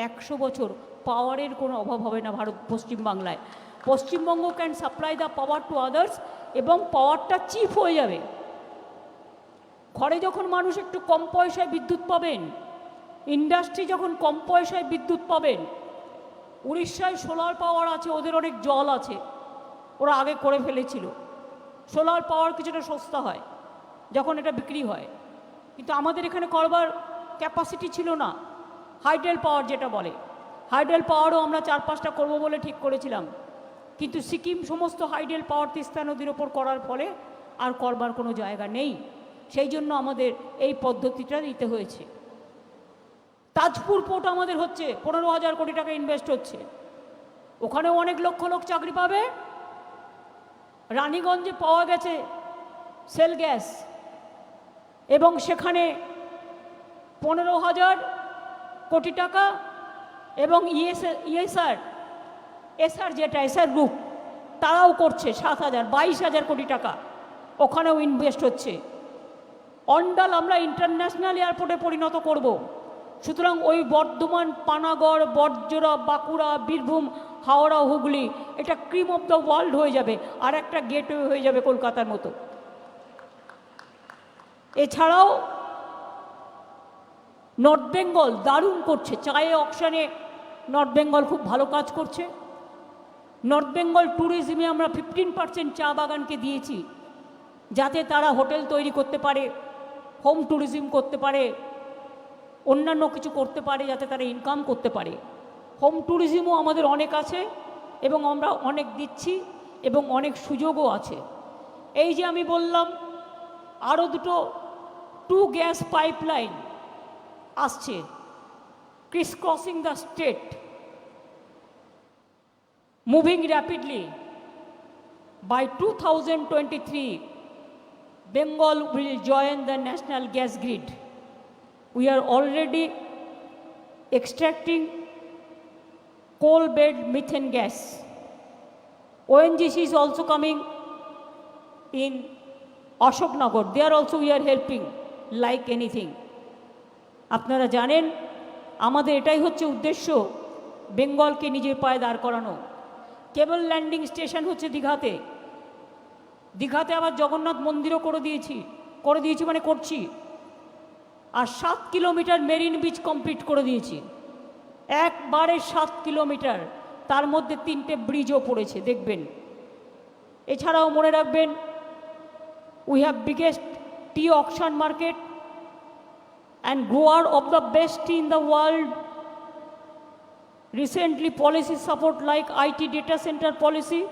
100 বছর পাওয়ারের কোনো অভাব হবে না পশ্চিমবাংলায়। Paschimbanga can supply the power to others এবং পাওয়ারটা চিপ হয়ে যাবে। ঘরে যখন মানুষ একটু কম পয়সায় বিদ্যুৎ পাবেন, ইন্ডাস্ট্রি যখন কম পয়সায় বিদ্যুৎ পাবেন, উড়িষ্যায় সোলার পাওয়ার আছে, ওদের অনেক জল আছে, ওরা আগে করে ফেলেছিল। সোলার পাওয়ার কিছুটা সস্তা হয় যখন এটা বিক্রি হয়, কিন্তু আমাদের এখানে করবার ক্যাপাসিটি ছিল না। হাইডেল পাওয়ার যেটা বলে, হাইডেল পাওয়ারও আমরা 4-5টা করবো বলে ঠিক করেছিলাম, কিন্তু সিকিম সমস্ত হাইডেল পাওয়ার তিস্তা নদীর ওপর করার ফলে আর করবার কোনো জায়গা নেই। সেই জন্য আমাদের এই পদ্ধতিটা নিতে হয়েছে। তাজপুর পোর্ট আমাদের হচ্ছে 15,000 কোটি টাকা ইনভেস্ট হচ্ছে, ওখানেও অনেক লক্ষ লোক চাকরি পাবে। রানীগঞ্জে পাওয়া গেছে সেল গ্যাস এবং সেখানে 15,000 কোটি টাকা এবং এসআর যেটা এসআর গ্রুপ তারাও করছে 22,000 কোটি টাকা, ওখানেও ইনভেস্ট হচ্ছে। অন্ডাল আমরা ইন্টারন্যাশনাল এয়ারপোর্টে পরিণত করব। সুতরাং ওই বর্ধমান, পানাগড়, বড়জোড়া, বাঁকুড়া, বীরভূম, হাওড়া, হুগলি এটা ক্রিম অফ দ্য ওয়ার্ল্ড হয়ে যাবে, আর একটা গেটওয়ে হয়ে যাবে কলকাতার মতো। এছাড়াও নর্থ বেঙ্গল দারুণ করছে, চায়ে অকশানে নর্থ বেঙ্গল খুব ভালো কাজ করছে। নর্থ বেঙ্গল ট্যুরিজমে আমরা 15% চা বাগানকে দিয়েছি, যাতে তারা হোটেল তৈরি করতে পারে, হোম ট্যুরিজম করতে পারে, অন্যান্য কিছু করতে পারে, যাতে তারা ইনকাম করতে পারে। হোম ট্যুরিজমও আমাদের অনেক আছে এবং আমরা অনেক দিচ্ছি এবং অনেক সুযোগও আছে। এই যে আমি বললাম আরও 2 গ্যাস পাইপলাইন আসছে, Chris crossing the state, moving rapidly. By 2023, Bengal will join the national gas grid. We are already extracting coal-bed methane gas. ONGC is also coming in Ashoknagar. There also we are helping like anything. আপনারা জানেন আমাদের এটাই হচ্ছে উদ্দেশ্য, বেঙ্গলকে নিজের পায়ে দাঁড় করানো। কেবল ল্যান্ডিং স্টেশন হচ্ছে দীঘাতে, দীঘাতে আবার জগন্নাথ মন্দিরও করে দিয়েছি মানে করছি। আর 7 কিলোমিটার মেরিন বিচ কমপ্লিট করে দিয়েছি, একবারে 7 কিলোমিটার, তার মধ্যে 3টে ব্রিজও পড়েছে দেখবেন। এছাড়াও মনে রাখবেন we have biggest T auction market and grower of the best tea in the world. Recently policy support like IT data center policy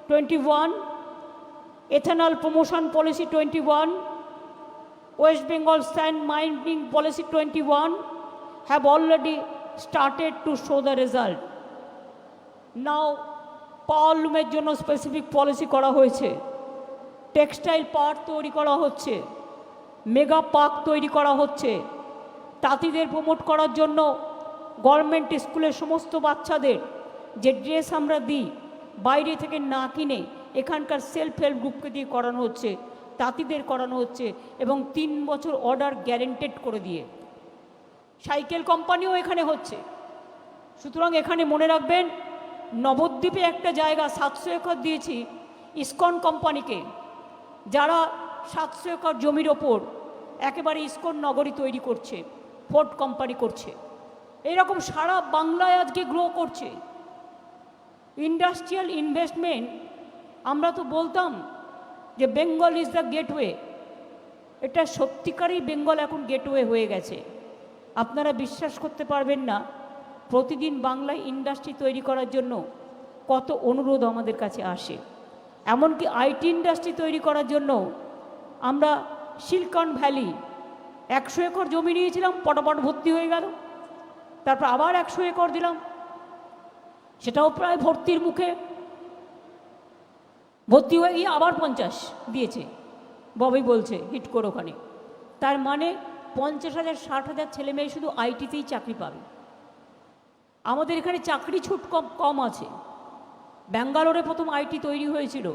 21, ethanol promotion policy 21, West Bengal sand mining policy 21 have already started to show the result. Now পাওয়ার লুমের জন্য specific policy করা হয়েছে, textile park তৈরি করা হচ্ছে, mega park তৈরি করা হচ্ছে। তাঁতিদের promote করার জন্য গভর্নমেন্ট স্কুলের সমস্ত বাচ্চাদের যে ড্রেস আমরা দিই বাইরে থেকে না কিনে এখানকার সেলফ হেল্প গ্রুপকে দিয়ে করানো হচ্ছে। তাঁতিদের করানো হচ্ছে এবং 3 বছর অর্ডার গ্যারেন্টেড করে দিয়ে। সাইকেল কোম্পানিও এখানে হচ্ছে। সুতরাং এখানে মনে রাখবেন, নবদ্বীপে একটা জায়গা 700 একর দিয়েছি ইসকন কোম্পানিকে, যারা 700 একর জমির ওপর একেবারে ইসকন নগরী তৈরি করছে, ফোর্ড কোম্পানি করছে। এইরকম সারা বাংলায় আজকে গ্রো করছে ইন্ডাস্ট্রিয়াল ইনভেস্টমেন্ট। আমরা তো বলতাম যে বেঙ্গল ইজ দ্য গেটওয়ে, এটা সত্যিকারই বেঙ্গল এখন গেটওয়ে হয়ে গেছে। আপনারা বিশ্বাস করতে পারবেন না, প্রতিদিন বাংলায় ইন্ডাস্ট্রি তৈরি করার জন্য কত অনুরোধ আমাদের কাছে আসে। এমনকি আইটি ইন্ডাস্ট্রি তৈরি করার জন্য আমরা সিলিকন ভ্যালি 100 একর জমি নিয়েছিলাম, পটাপট ভর্তি হয়ে গেল। তারপর আবার 100 একর দিলাম, সেটাও প্রায় ভর্তির মুখে। ভর্তি হয়ে গিয়ে আবার 50 দিয়েছে, ববি বলছে হিট করে ওখানে। তার মানে 50,000 60,000 ছেলে মেয়ে শুধু আইটিতেই চাকরি পাবে। আমাদের এখানে চাকরি ছুট কম আছে। ব্যাঙ্গালোরে প্রথম আইটি তৈরি হয়েছিল,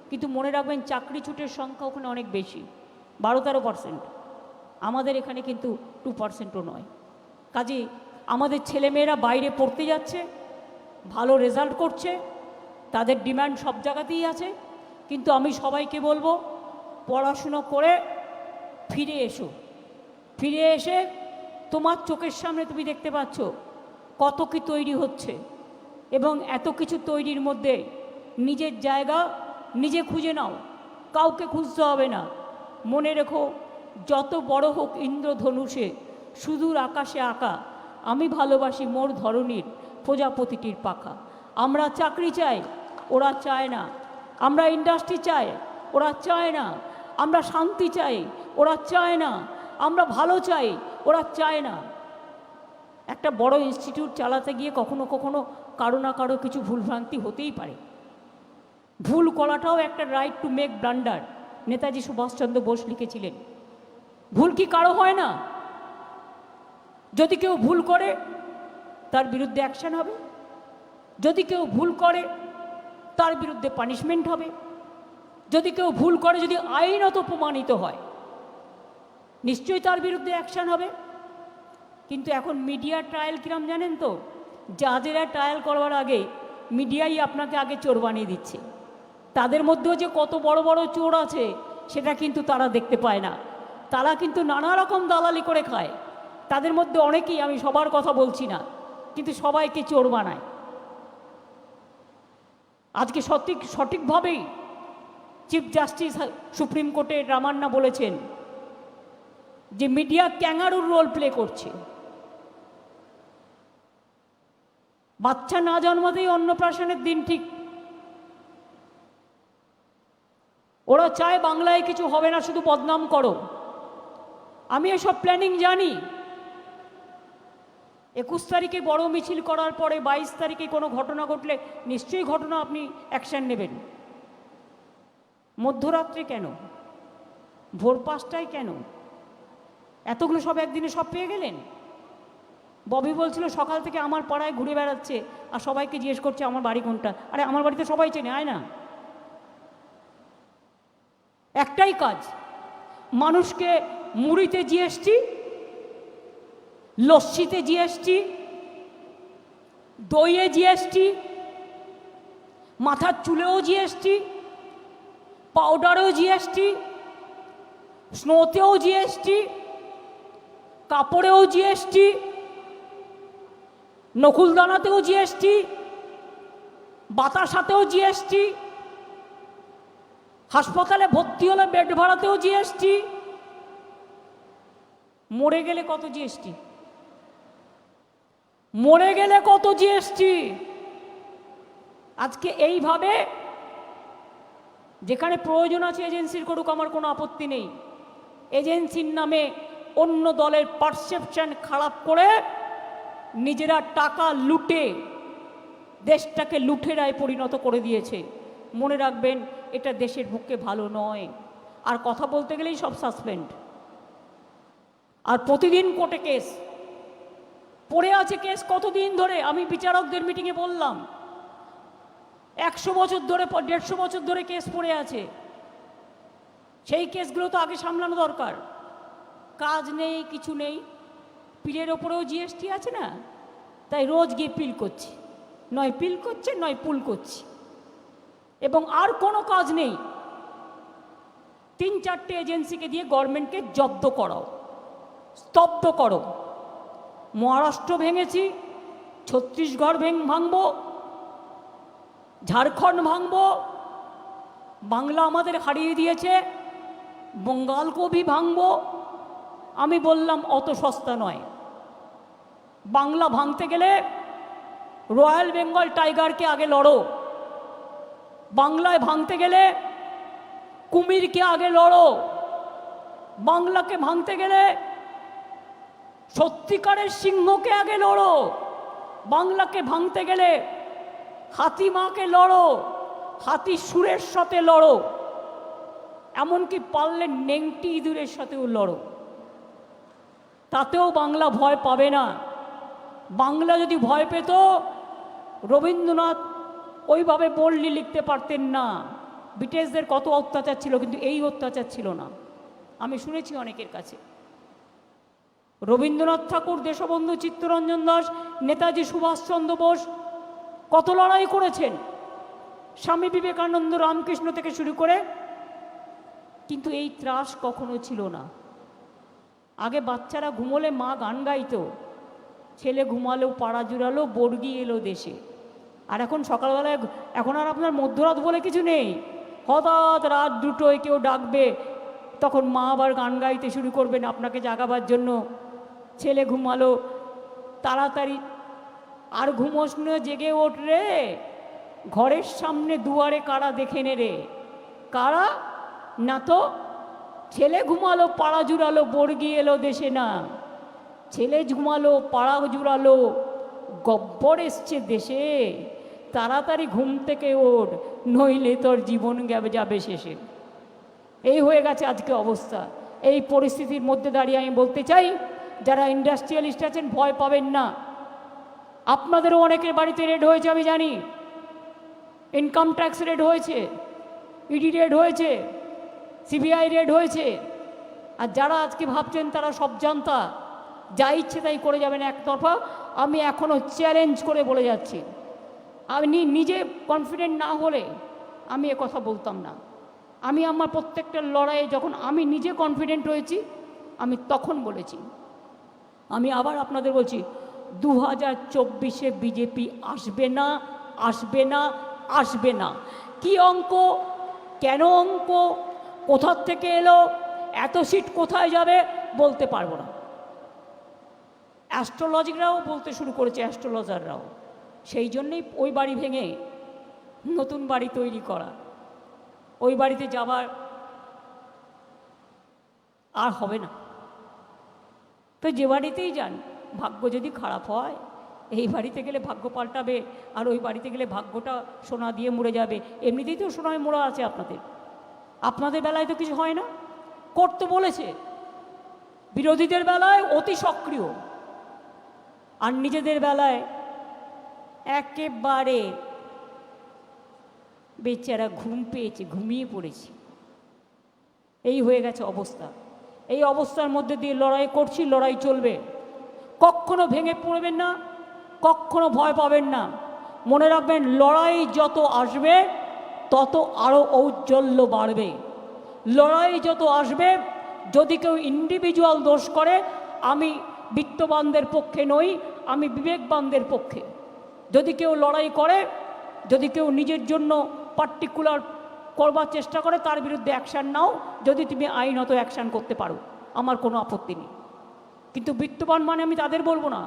কিন্তু মনে রাখবেন চাকরি ছুটের সংখ্যা ওখানে অনেক বেশি, 12-13%। আমাদের এখানে কিন্তু 2%ও নয়। কাজে আমাদের ছেলেমেয়েরা বাইরে পড়তে যাচ্ছে, ভালো রেজাল্ট করছে, তাদের ডিমান্ড সব জায়গাতেই আছে। কিন্তু আমি সবাইকে বলবো, পড়াশুনো করে ফিরে এসো। ফিরে এসে তোমার চোখের সামনে তুমি দেখতে পাচ্ছ কত কি তৈরি হচ্ছে, এবং এত কিছু তৈরির মধ্যে নিজের জায়গা নিজে খুঁজে নাও, কাউকে খুঁজতে হবে না। মনে রেখো, যত বড় হোক ইন্দ্রধনুষে সুদূর আকাশে আঁকা, আমি ভালোবাসি মোর ধরনীর প্রজাপতিটির পাখা। আমরা চাকরি চাই, ওরা চায় না। আমরা ইন্ডাস্ট্রি চাই, ওরা চায় না। আমরা শান্তি চাই, ওরা চায় না। আমরা ভালো চাই, ওরা চায় না। একটা বড় ইনস্টিটিউট চালাতে গিয়ে কখনো কখনো কারো না কারো কিছু ভুলভ্রান্তি হতেই পারে। ভুল করাটাও একটা right to make blunder, Netaji Subhash Chandra Bose লিখেছিলেন। ভুল কি কারো হয় না? যদি কেউ ভুল করে তার বিরুদ্ধে অ্যাকশন হবে, যদি কেউ ভুল করে তার বিরুদ্ধে পানিশমেন্ট হবে, যদি কেউ ভুল করে যদি আইনত প্রমাণিত হয় নিশ্চয়ই তার বিরুদ্ধে অ্যাকশন হবে। কিন্তু এখন মিডিয়া ট্রায়াল কিরম জানেন তো? জাজেরা ট্রায়াল করবার আগে মিডিয়াই আপনাকে আগে চোর বানিয়ে দিচ্ছে। তাদের মধ্যেও যে কত বড় বড় চোর আছে সেটা কিন্তু তারা দেখতে পায় না। তারা কিন্তু নানা রকম দালালি করে খায়। তাদের মধ্যে অনেকেই, আমি সবার কথা বলছি না, কিন্তু সবাইকে চোর বানায়। আজকে সঠিকভাবেই চিফ জাস্টিস সুপ্রিম কোর্টের রামান্না বলেছেন যে মিডিয়া ক্যাঙ্গারুর রোল প্লে করছে। বাচ্চা না জন্মাতেই অন্নপ্রাশনের দিন ঠিক। ওরা চায় বাংলায় কিছু হবে না, শুধু বদনাম করো। আমি এসব প্ল্যানিং জানি। 21 তারিখে বড় মিছিল করার পরে 22 তারিখে কোনো ঘটনা ঘটলে নিশ্চয়ই ঘটনা আপনি অ্যাকশন নেবেন। মধ্যরাত্রে কেন? ভোর 5টায় কেন? এতগুলো সব একদিনে সব পেয়ে গেলেন? ববি বলছিল সকাল থেকে আমার পাড়ায় ঘুরে বেড়াচ্ছে আর সবাইকে জিজ্ঞেস করছে আমার বাড়ি কোনটা। আরে আমার বাড়িতে সবাই চেনে, আয় না। একটাই কাজ, মানুষকে মুড়িতে জিএসটি, লস্যিতে জিএসটি, দইয়ে জিএসটি, মাথার চুলেও জিএসটি, পাউডারেও জিএসটি, স্নোতেও জিএসটি, কাপড়েও জিএসটি, নকুলদানাতেও জিএসটি, বাতাসাতেও জিএসটি, হাসপাতালে ভর্তি হলে বেড ভাড়াতেও জিএসটি, মরে গেলে কত জিএসটি, মরে গেলে কত জিএসটি। আজকে এইভাবে যেখানে প্রয়োজন আছে এজেন্সির করুক, আমার কোনো আপত্তি নেই। এজেন্সির নামে অন্য দলের পারসেপশন খারাপ করে নিজেরা টাকা লুটে দেশটাকে লুঠেরায় পরিণত করে দিয়েছে। মনে রাখবেন, এটা দেশের পক্ষে ভালো নয়। আর কথা বলতে গেলেই সব সাসপেন্ড, আর প্রতিদিন কোর্টে কেস পড়ে আছে। কেস কতদিন ধরে? আমি বিচারকদের মিটিংয়ে বললাম 100 বছর ধরে, 150 বছর ধরে কেস পড়ে আছে। সেই কেসগুলো তো আগে সামলানো দরকার। কাজ নেই, কিছু নেই, পিলের ওপরেও জিএসটি আছে না, তাই রোজ গিয়ে পিল করছি, নয় পিল করছে নয় পুল করছি, এবং আর কোনো কাজ নেই। 3-4টে এজেন্সিকে দিয়ে গভর্নমেন্টকে জব্দ করাও, স্তব্ধ করো। মহারাষ্ট্র ভেঙেছি, ছত্তিশগড় ভাঙব, ঝাড়খণ্ড ভাঙব, বাংলা আমাদের হারিয়ে দিয়েছে, বঙ্গালকেও ভাঙব। আমি বললাম অত সস্তা নয়। বাংলা ভাঙতে গেলে রয়্যাল বেঙ্গল টাইগারকে আগে লড়ো, বাংলায় ভাঙতে গেলে কুমিরকে আগে লড়ো, বাংলাকে ভাঙতে গেলে সত্যিকারের সিংহকে আগে লড়ো, বাংলাকে ভাঙতে গেলে হাতিমাকে লড়ো, হাতি সুরের সাথে লড়ো, এমনকি পারলে নেংটি ইঁদুরের সাথেও লড়ো, তাতেও বাংলা ভয় পাবে না। বাংলা যদি ভয় পেত, রবীন্দ্রনাথ ওইভাবে বললি লিখতে পারতেন না। ব্রিটিশদের কত অত্যাচার ছিল, কিন্তু এই অত্যাচার ছিল না। আমি শুনেছি অনেকের কাছে। রবীন্দ্রনাথ ঠাকুর, দেশবন্ধু চিত্তরঞ্জন দাস, নেতাজি সুভাষচন্দ্র বোস কত লড়াই করেছেন, স্বামী বিবেকানন্দ, রামকৃষ্ণ থেকে শুরু করে, কিন্তু এই ত্রাস কখনো ছিল না। আগে বাচ্চারা ঘুমোলে মা গান গাইতো, ছেলে ঘুমালো পাড়া জুড়ালো, বর্গি এলো দেশে। আর এখন সকালবেলায়, এখন আর আপনার মধ্যরাত বলে কিছু নেই, হঠাৎ রাত 2টোয় কেউ ডাকবে, তখন মা আবার গান গাইতে শুরু করবেন আপনাকে জাগাবার জন্য। ছেলে ঘুমালো তাড়াতাড়ি, আর ঘুমোস না, জেগে ওঠ রে, ঘরের সামনে দুয়ারে কারা দেখে নে রে। কারা? না তো ছেলে ঘুমালো পাড়া জুড়ালো, বর্গি এলো দেশে না, ছেলে ঘুমালো পাড়া জুড়ালো, গব্বর এসছে দেশে, তাড়াতাড়ি ঘুম থেকে ওঠ, নইলে তোর জীবন যাবে শেষে। এই হয়ে গেছে আজকে অবস্থা। এই পরিস্থিতির মধ্যে দাঁড়িয়ে আমি বলতে চাই, যারা ইন্ডাস্ট্রিয়ালিস্ট আছেন ভয় পাবেন না। আপনাদেরও অনেকের বাড়িতে রেড হয়েছে আমি জানি, ইনকাম ট্যাক্স রেড হয়েছে, ইডি রেড হয়েছে, সিবিআই রেড হয়েছে। আর যারা আজকে ভাবছেন তারা সব জানতা, যা ইচ্ছে তাই করে যাবেন একতরফা, আমি এখনও চ্যালেঞ্জ করে বলে যাচ্ছি। আমি নিজে কনফিডেন্ট না হলে আমি কথা বলতাম না। আমি আমার প্রত্যেকটা লড়াইয়ে যখন আমি নিজে কনফিডেন্ট হয়েছি, আমি তখন বলেছি। আমি আবার আপনাদের বলছি, 2024-এ বিজেপি আসবে না, আসবে না, আসবে না। কি অঙ্ক, কেন অঙ্ক, কোথার থেকে এলো, এত সিট কোথায় যাবে বলতে পারবো না। অ্যাস্ট্রোলজিকরাও বলতে শুরু করেছে, অ্যাস্ট্রোলজাররাও। সেই জন্যেই ওই বাড়ি ভেঙে নতুন বাড়ি তৈরি করা, ওই বাড়িতে যাবার আর হবে না। তো যে বাড়িতেই যান, ভাগ্য যদি খারাপ হয়, এই বাড়িতে গেলে ভাগ্য পাল্টাবে, আর ওই বাড়িতে গেলে ভাগ্যটা সোনা দিয়ে মুড়ে যাবে। এমনিতেই তো সোনায় মোড়া আছে আপনাদের, আপনাদের বেলায় তো কিছু হয় না। করতে বলেছে, বিরোধীদের বেলায় অতি সক্রিয়, আর নিজেদের বেলায় একেবারে বেচারা ঘুম পেয়েছে, ঘুমিয়ে পড়েছে। এই হয়ে গেছে অবস্থা। এই অবস্থার মধ্যে দিয়ে লড়াই করছি, লড়াই চলবে। কখনো ভেঙে পড়বেন না, কখনো ভয় পাবেন না। মনে রাখবেন, লড়াই যত আসবে তত আরও ঔজ্জ্বল্য বাড়বে। লড়াই যত আসবে, যদি কেউ ইন্ডিভিজুয়াল দোষ করে, আমি বিত্তবানদের পক্ষে নই, আমি বিবেকবানদের পক্ষে। যদি কেউ লড়াই করে, যদি কেউ নিজের জন্য পার্টিকুলার করবার চেষ্টা করে, তার বিরুদ্ধে অ্যাকশান নাও, যদি তুমি আইনত অ্যাকশান করতে পারো, আমার কোনো আপত্তি নেই। কিন্তু বিত্তবান মানে আমি তাদের বলবো না,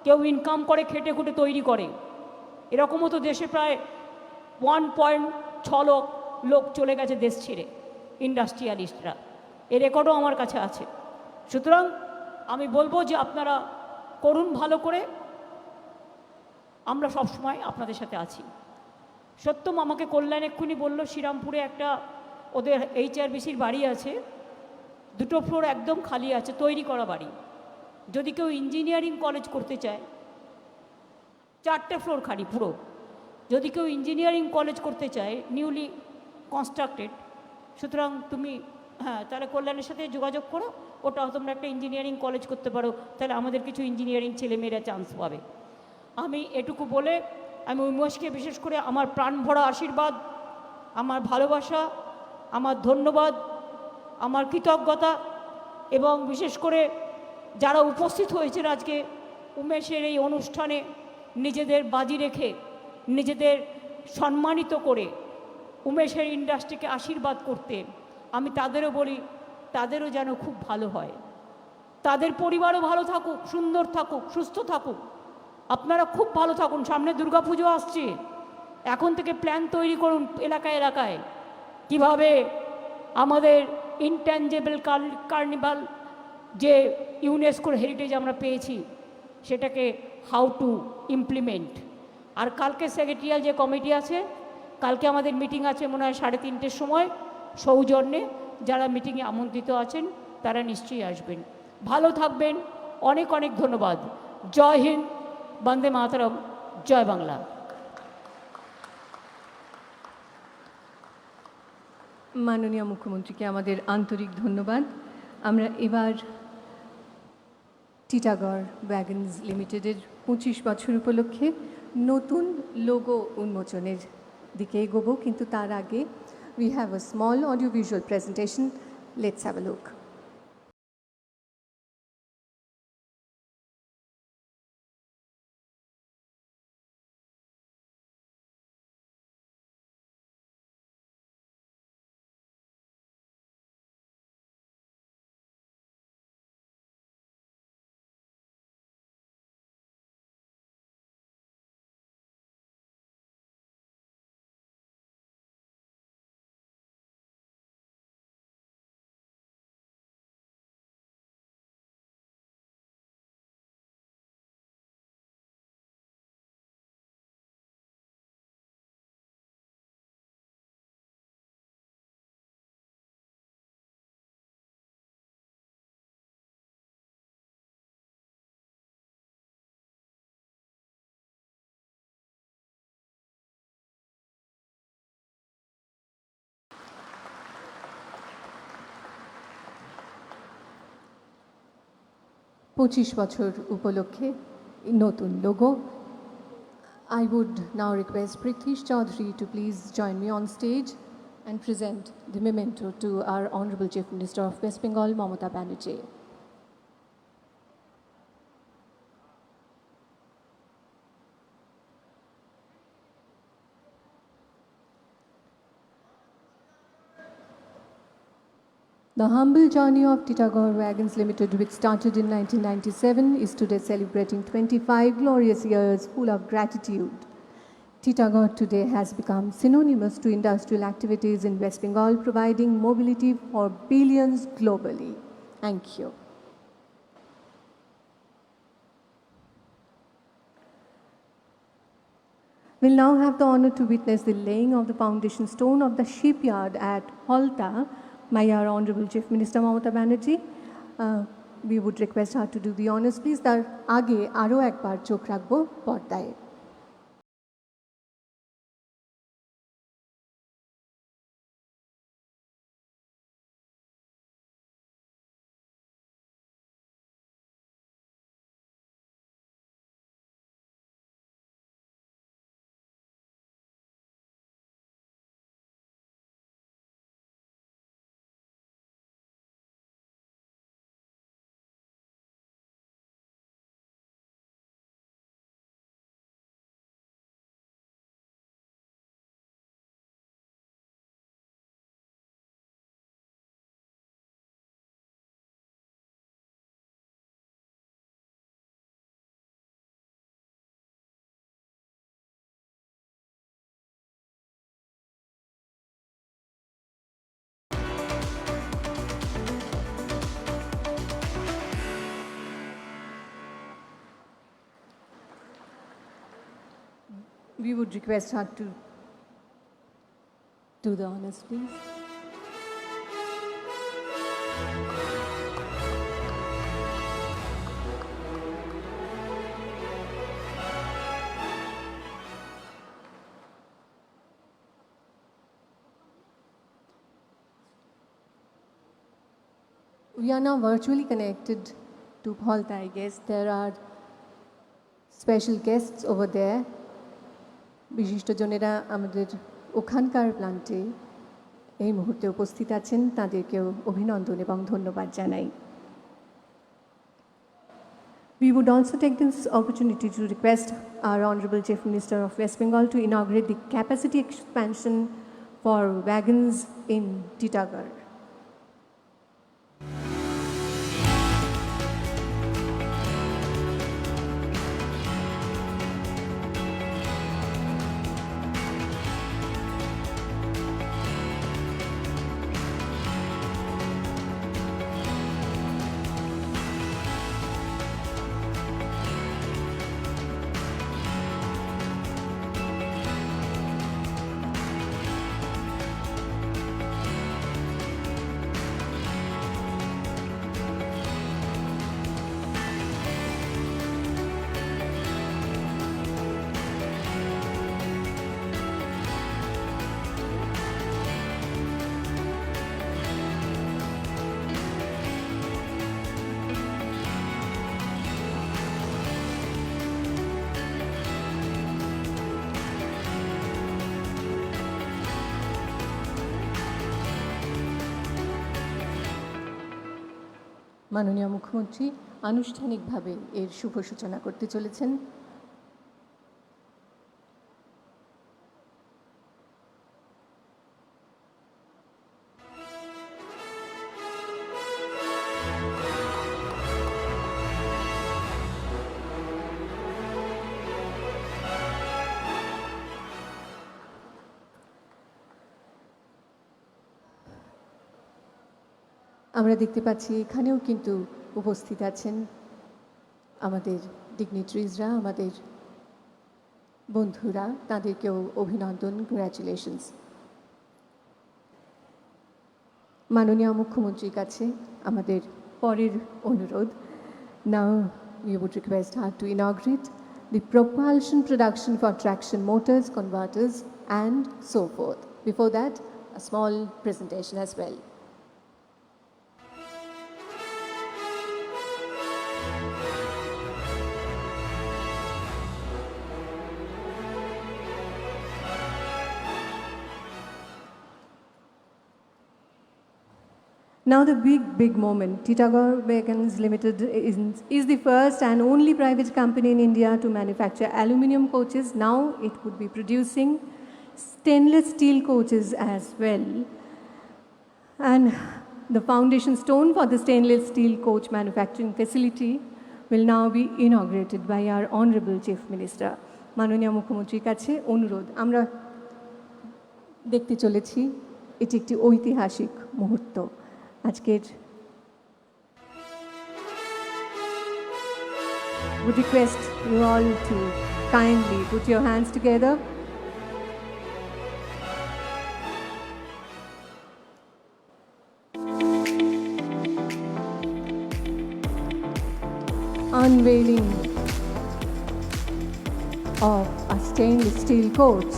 কেউ ইনকাম করে খেটে খুঁটে তৈরি করে। এরকমও তো দেশে প্রায় 1.6 লোক চলে গেছে দেশ ছেড়ে, ইন্ডাস্ট্রিয়ালিস্টরা। এর রেকর্ডও আমার কাছে আছে। সুতরাং আমি বলবো যে আপনারা করুন ভালো করে, আমরা সব সময় আপনাদের সাথে আছি। সত্যম আমাকে কল্যাণ এক্ষুনি বললো, শ্রীরামপুরে একটা ওদের HRBCর বাড়ি আছে, 2টো ফ্লোর একদম খালি আছে, তৈরি করা বাড়ি। যদি কেউ ইঞ্জিনিয়ারিং কলেজ করতে চায়, 4টে ফ্লোর খালি পুরো, যদি কেউ ইঞ্জিনিয়ারিং কলেজ করতে চায়, নিউলি কনস্ট্রাক্টেড, সুতরাং তুমি হ্যাঁ তাহলে কল্যাণের সাথে যোগাযোগ করো, ওটাও তোমরা একটা ইঞ্জিনিয়ারিং কলেজ করতে পারো, তাহলে আমাদের কিছু ইঞ্জিনিয়ারিং ছেলেমেয়েরা চান্স পাবে। আমি এটুকু বলে আমি উমেশকে বিশেষ করে আমার প্রাণ ভরা আশীর্বাদ, আমার ভালোবাসা, আমার ধন্যবাদ, আমার কৃতজ্ঞতা, এবং বিশেষ করে যারা উপস্থিত হয়েছেন আজকে উমেশের এই অনুষ্ঠানে নিজেদের বাজি রেখে, নিজেদের সম্মানিত করে উমেশের ইন্ডাস্ট্রিকে আশীর্বাদ করতে, আমি তাদেরও বলি তাদেরও যেন খুব ভালো হয়, তাদের পরিবারও ভালো থাকুক, সুন্দর থাকুক, সুস্থ থাকুক, আপনারা খুব ভালো থাকুন। সামনে দুর্গাপুজো আসছে, এখন থেকে প্ল্যান তৈরি করুন এলাকায় এলাকায় কিভাবে আমাদের ইনট্যাঞ্জেবল কার্নিভাল যে ইউনেস্কোর হেরিটেজ আমরা পেয়েছি সেটাকে হাউ টু ইমপ্লিমেন্ট। আর কালকে সেক্রেটারিয়াল যে কমিটি আছে, কালকে আমাদের মিটিং আছে মনে হয় 3:30-র সময় সৌজন্যে, যারা মিটিংয়ে আমন্ত্রিত আছেন তারা নিশ্চয়ই আসবেন। ভালো থাকবেন, অনেক অনেক ধন্যবাদ। জয় হিন্দ, বন্দে মাতরম, জয় বাংলা। মাননীয় মুখ্যমন্ত্রীকে আমাদের আন্তরিক ধন্যবাদ। আমরা এবার টিটাগড় ওয়াগনস লিমিটেডের 25 বছর উপলক্ষে নতুন লোগো উন্মোচনের দিকে এগোবো, কিন্তু তার আগে we have a small audiovisual presentation. Let's have a look. পঁচিশ বছর উপলক্ষে নতুন logo. I would now request Prithvish Chaudhary to please join me on stage and present the memento to our Honorable Chief Minister of West Bengal, Mamata Banerjee. The humble journey of Titagarh Wagons Limited, which started in 1997, is today celebrating 25 glorious years full of gratitude. Titagarh today has become synonymous to industrial activities in West Bengal, providing mobility for billions globally. Thank you. We'll now have the honor to witness the laying of the foundation stone of the shipyard at Halta by our Honorable Chief Minister Mamata Banerjee. We would request her to do the honors, please. তার আগে আরও একবার চোখ রাখবো পর্দায়। We would request her to do the honors, please. we are now virtually connected to Pholta, I guess. There are special guests over there. বিশিষ্টজনেরা আমাদের ওখানকার প্লান্টে এই মুহূর্তে উপস্থিত আছেন, তাদেরকেও অভিনন্দন এবং ধন্যবাদ জানাই। We would also take this opportunity to request our Honorable Chief Minister of West Bengal to inaugurate the capacity expansion for wagons in Titagarh. মাননীয় মুখ্যমন্ত্রী আনুষ্ঠানিকভাবে এর শুভ সূচনা করতে চলেছেন। আমরা দেখতে পাচ্ছি এখানেও কিন্তু উপস্থিত আছেন আমাদের ডিগনিটারিজরা, আমাদের বন্ধুরা, তাদেরকেও অভিনন্দন, কংগ্র্যাচুলেশনস। মাননীয় মুখ্যমন্ত্রীর কাছে আমাদের পরের অনুরোধ। Now we would request her to inaugurate the propulsion production for traction motors, converters and so forth. Before that, a small presentation as well. Now the big moment. Titagarh Wagons Limited is the first and only private company in India to manufacture aluminium coaches. Now it would be producing stainless steel coaches as well. And the foundation stone for the stainless steel coach manufacturing facility will now be inaugurated by our Honorable Chief Minister. মাননীয় মুখ্যমন্ত্রীর কাছে অনুরোধ, আমরা দেখতে চলেছি এটি একটি ঐতিহাসিক মুহূর্ত। আজকের would request you all to kindly put your hands together. Unveiling of a stainless steel coach.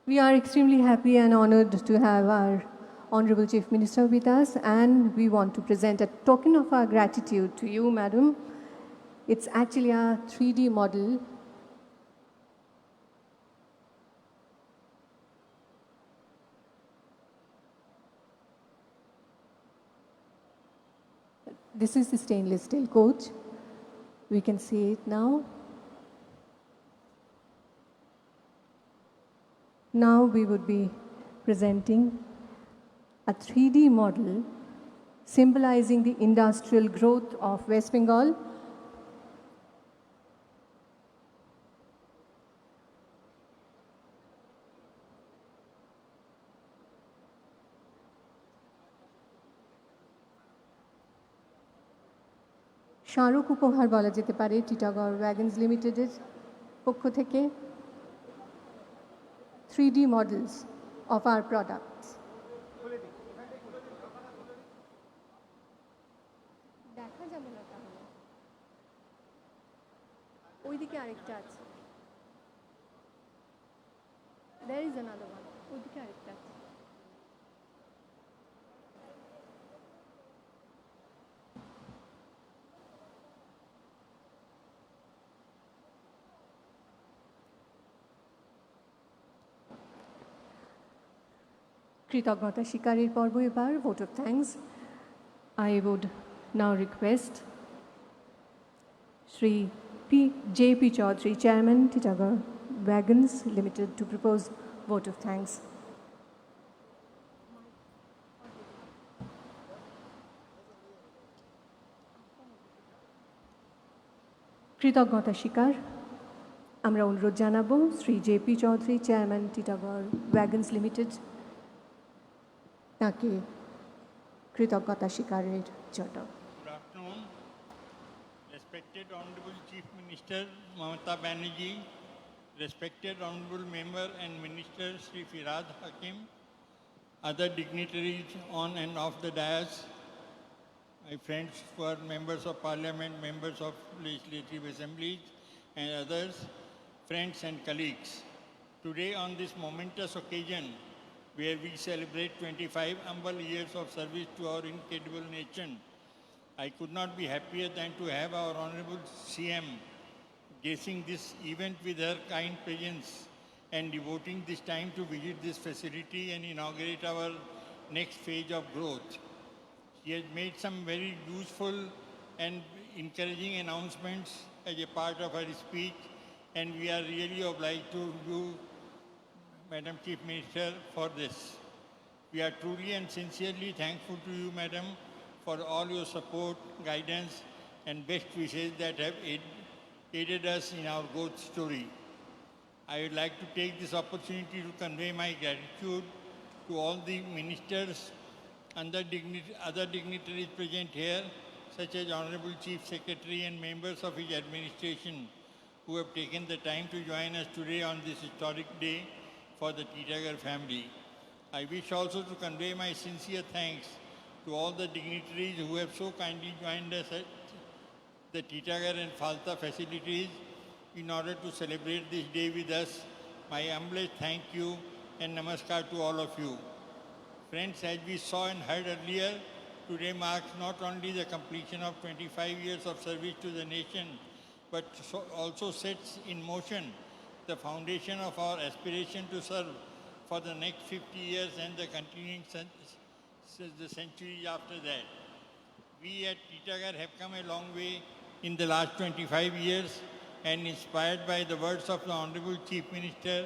We are extremely happy and honored to have our Honorable Chief Minister with us, and we want to present a token of our gratitude to you, Madam. It's actually a 3D model. This is the stainless steel coach. We can see it now. Now we would be presenting a 3D model symbolizing the industrial growth of West Bengal. স্মারক উপহার বলা যেতে পারে টিটাগড় ওয়াগনস লিমিটেডের পক্ষ থেকে 3D models of our products. দেখা যাবে না তাহলে ওইদিকে আরেকটা আছে there is another one ওইদিকে আরেকটা আছে কৃতজ্ঞতা স্বীকারের পর্ব এবার vote of thanks I would now request Shri J.P. Chaudhary, Chairman, Titagarh Wagons Limited, to propose vote of thanks. কৃতজ্ঞতা স্বীকার আমরা অনুরোধ জানাবো Shri JP. Chowdhury, chairman, Titagarh ওয়াগনস limited, তাকে কৃতজ্ঞতা স্বীকারের জন্য। Good afternoon, respected Honorable Chief Minister Mamata Banerjee, respected Honorable Member and Minister Sri Firhad Hakim, other dignitaries on and off the dais, my friends who are members of Parliament, members of legislative assemblies and others, friends and colleagues. Today on this momentous occasion, where we celebrate 25 humble years of service to our incredible nation, I could not be happier than to have our Honorable CM gracing this event with her kind presence and devoting this time to visit this facility and inaugurate our next phase of growth. She has made some very useful and encouraging announcements as a part of her speech, and we are really obliged to you, Madam Chief Minister, for this. We are truly and sincerely thankful to you, Madam, for all your support, guidance, and best wishes that have aided us in our growth story. I would like to take this opportunity to convey my gratitude to all the ministers and other dignitaries present here, such as Honorable Chief Secretary and members of his administration, who have taken the time to join us today on this historic day for the Titagarh family. I wish also to convey my sincere thanks to all the dignitaries who have so kindly joined us at the Titagarh and Falta facilities in order to celebrate this day with us. My humblest thank you and namaskar to all of you. Friends, as we saw and heard earlier, today marks not only the completion of 25 years of service to the nation, but also sets in motion the foundation of our aspiration to serve for the next 50 years and the continuing the centuries after that. We at Titagarh have come a long way in the last 25 years, and inspired by the words of the Honorable Chief Minister,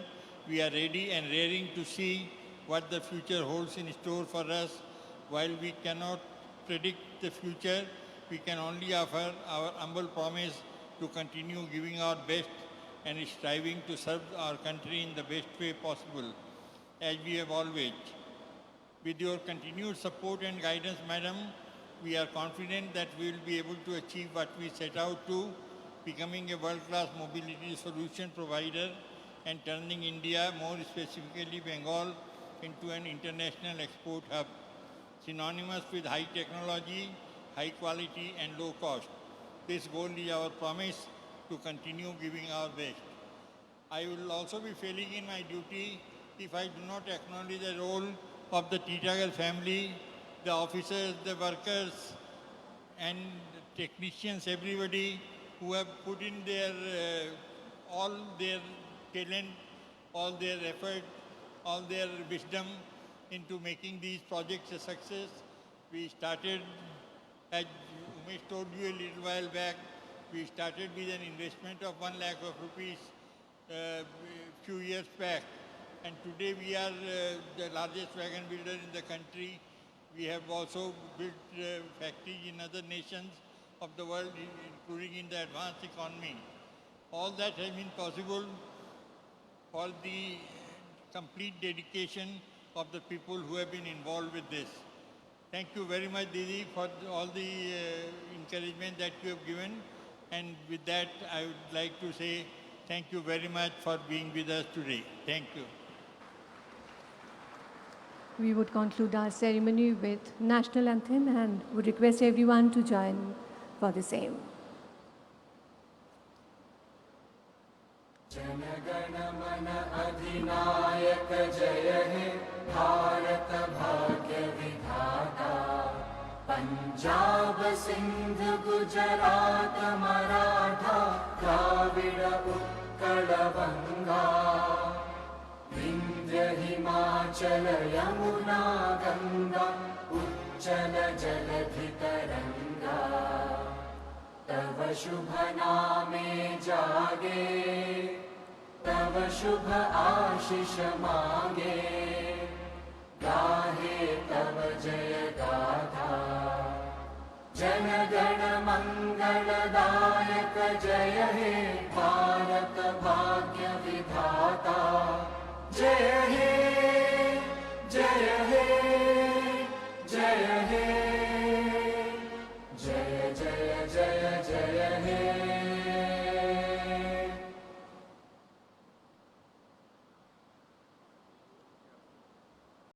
we are ready and raring to see what the future holds in store for us. While we cannot predict the future, we can only offer our humble promise to continue giving our best and striving to serve our country in the best way possible, as we have always. With your continued support and guidance, Madam, we are confident that we will be able to achieve what we set out to, becoming a world-class mobility solution provider and turning India, more specifically Bengal, into an international export hub, synonymous with high technology, high quality and low cost. This goal is our promise to continue giving our best. I will also be failing in my duty if I do not acknowledge the role of the Titagarh family, the officers, the workers, and technicians, everybody who have put in their all their talent, all their effort, all their wisdom into making these projects a success. We started, as Umesh told you a little while back, we started with an investment of 1 lakh of rupees few years back. And today we are the largest wagon builder in the country We have also built factories in other nations of the world, including in the advanced economy. All that has been possible for the complete dedication of the people who have been involved with this. Thank you very much, Didi, for all the encouragement that you have given. And with that, I would like to say thank you very much for being with us today. Thank you. We would conclude our ceremony with national anthem and would request everyone to join for the same. जनगण मन अधिनायक जय हे भारत भाग्य विधाता पंजाब सिंध गुजरात मराठा द्राविड़ उत्कल बंगा विंध्य हिमाचल यमुना गंगा उच्चल जलधि तरंगा तव शुभ नामे जागे तव शुभ आशीष मांगे गाहे तव जय गाथा जन गण मंगलदायक जय हे भारत भाग्य विधाता जय हे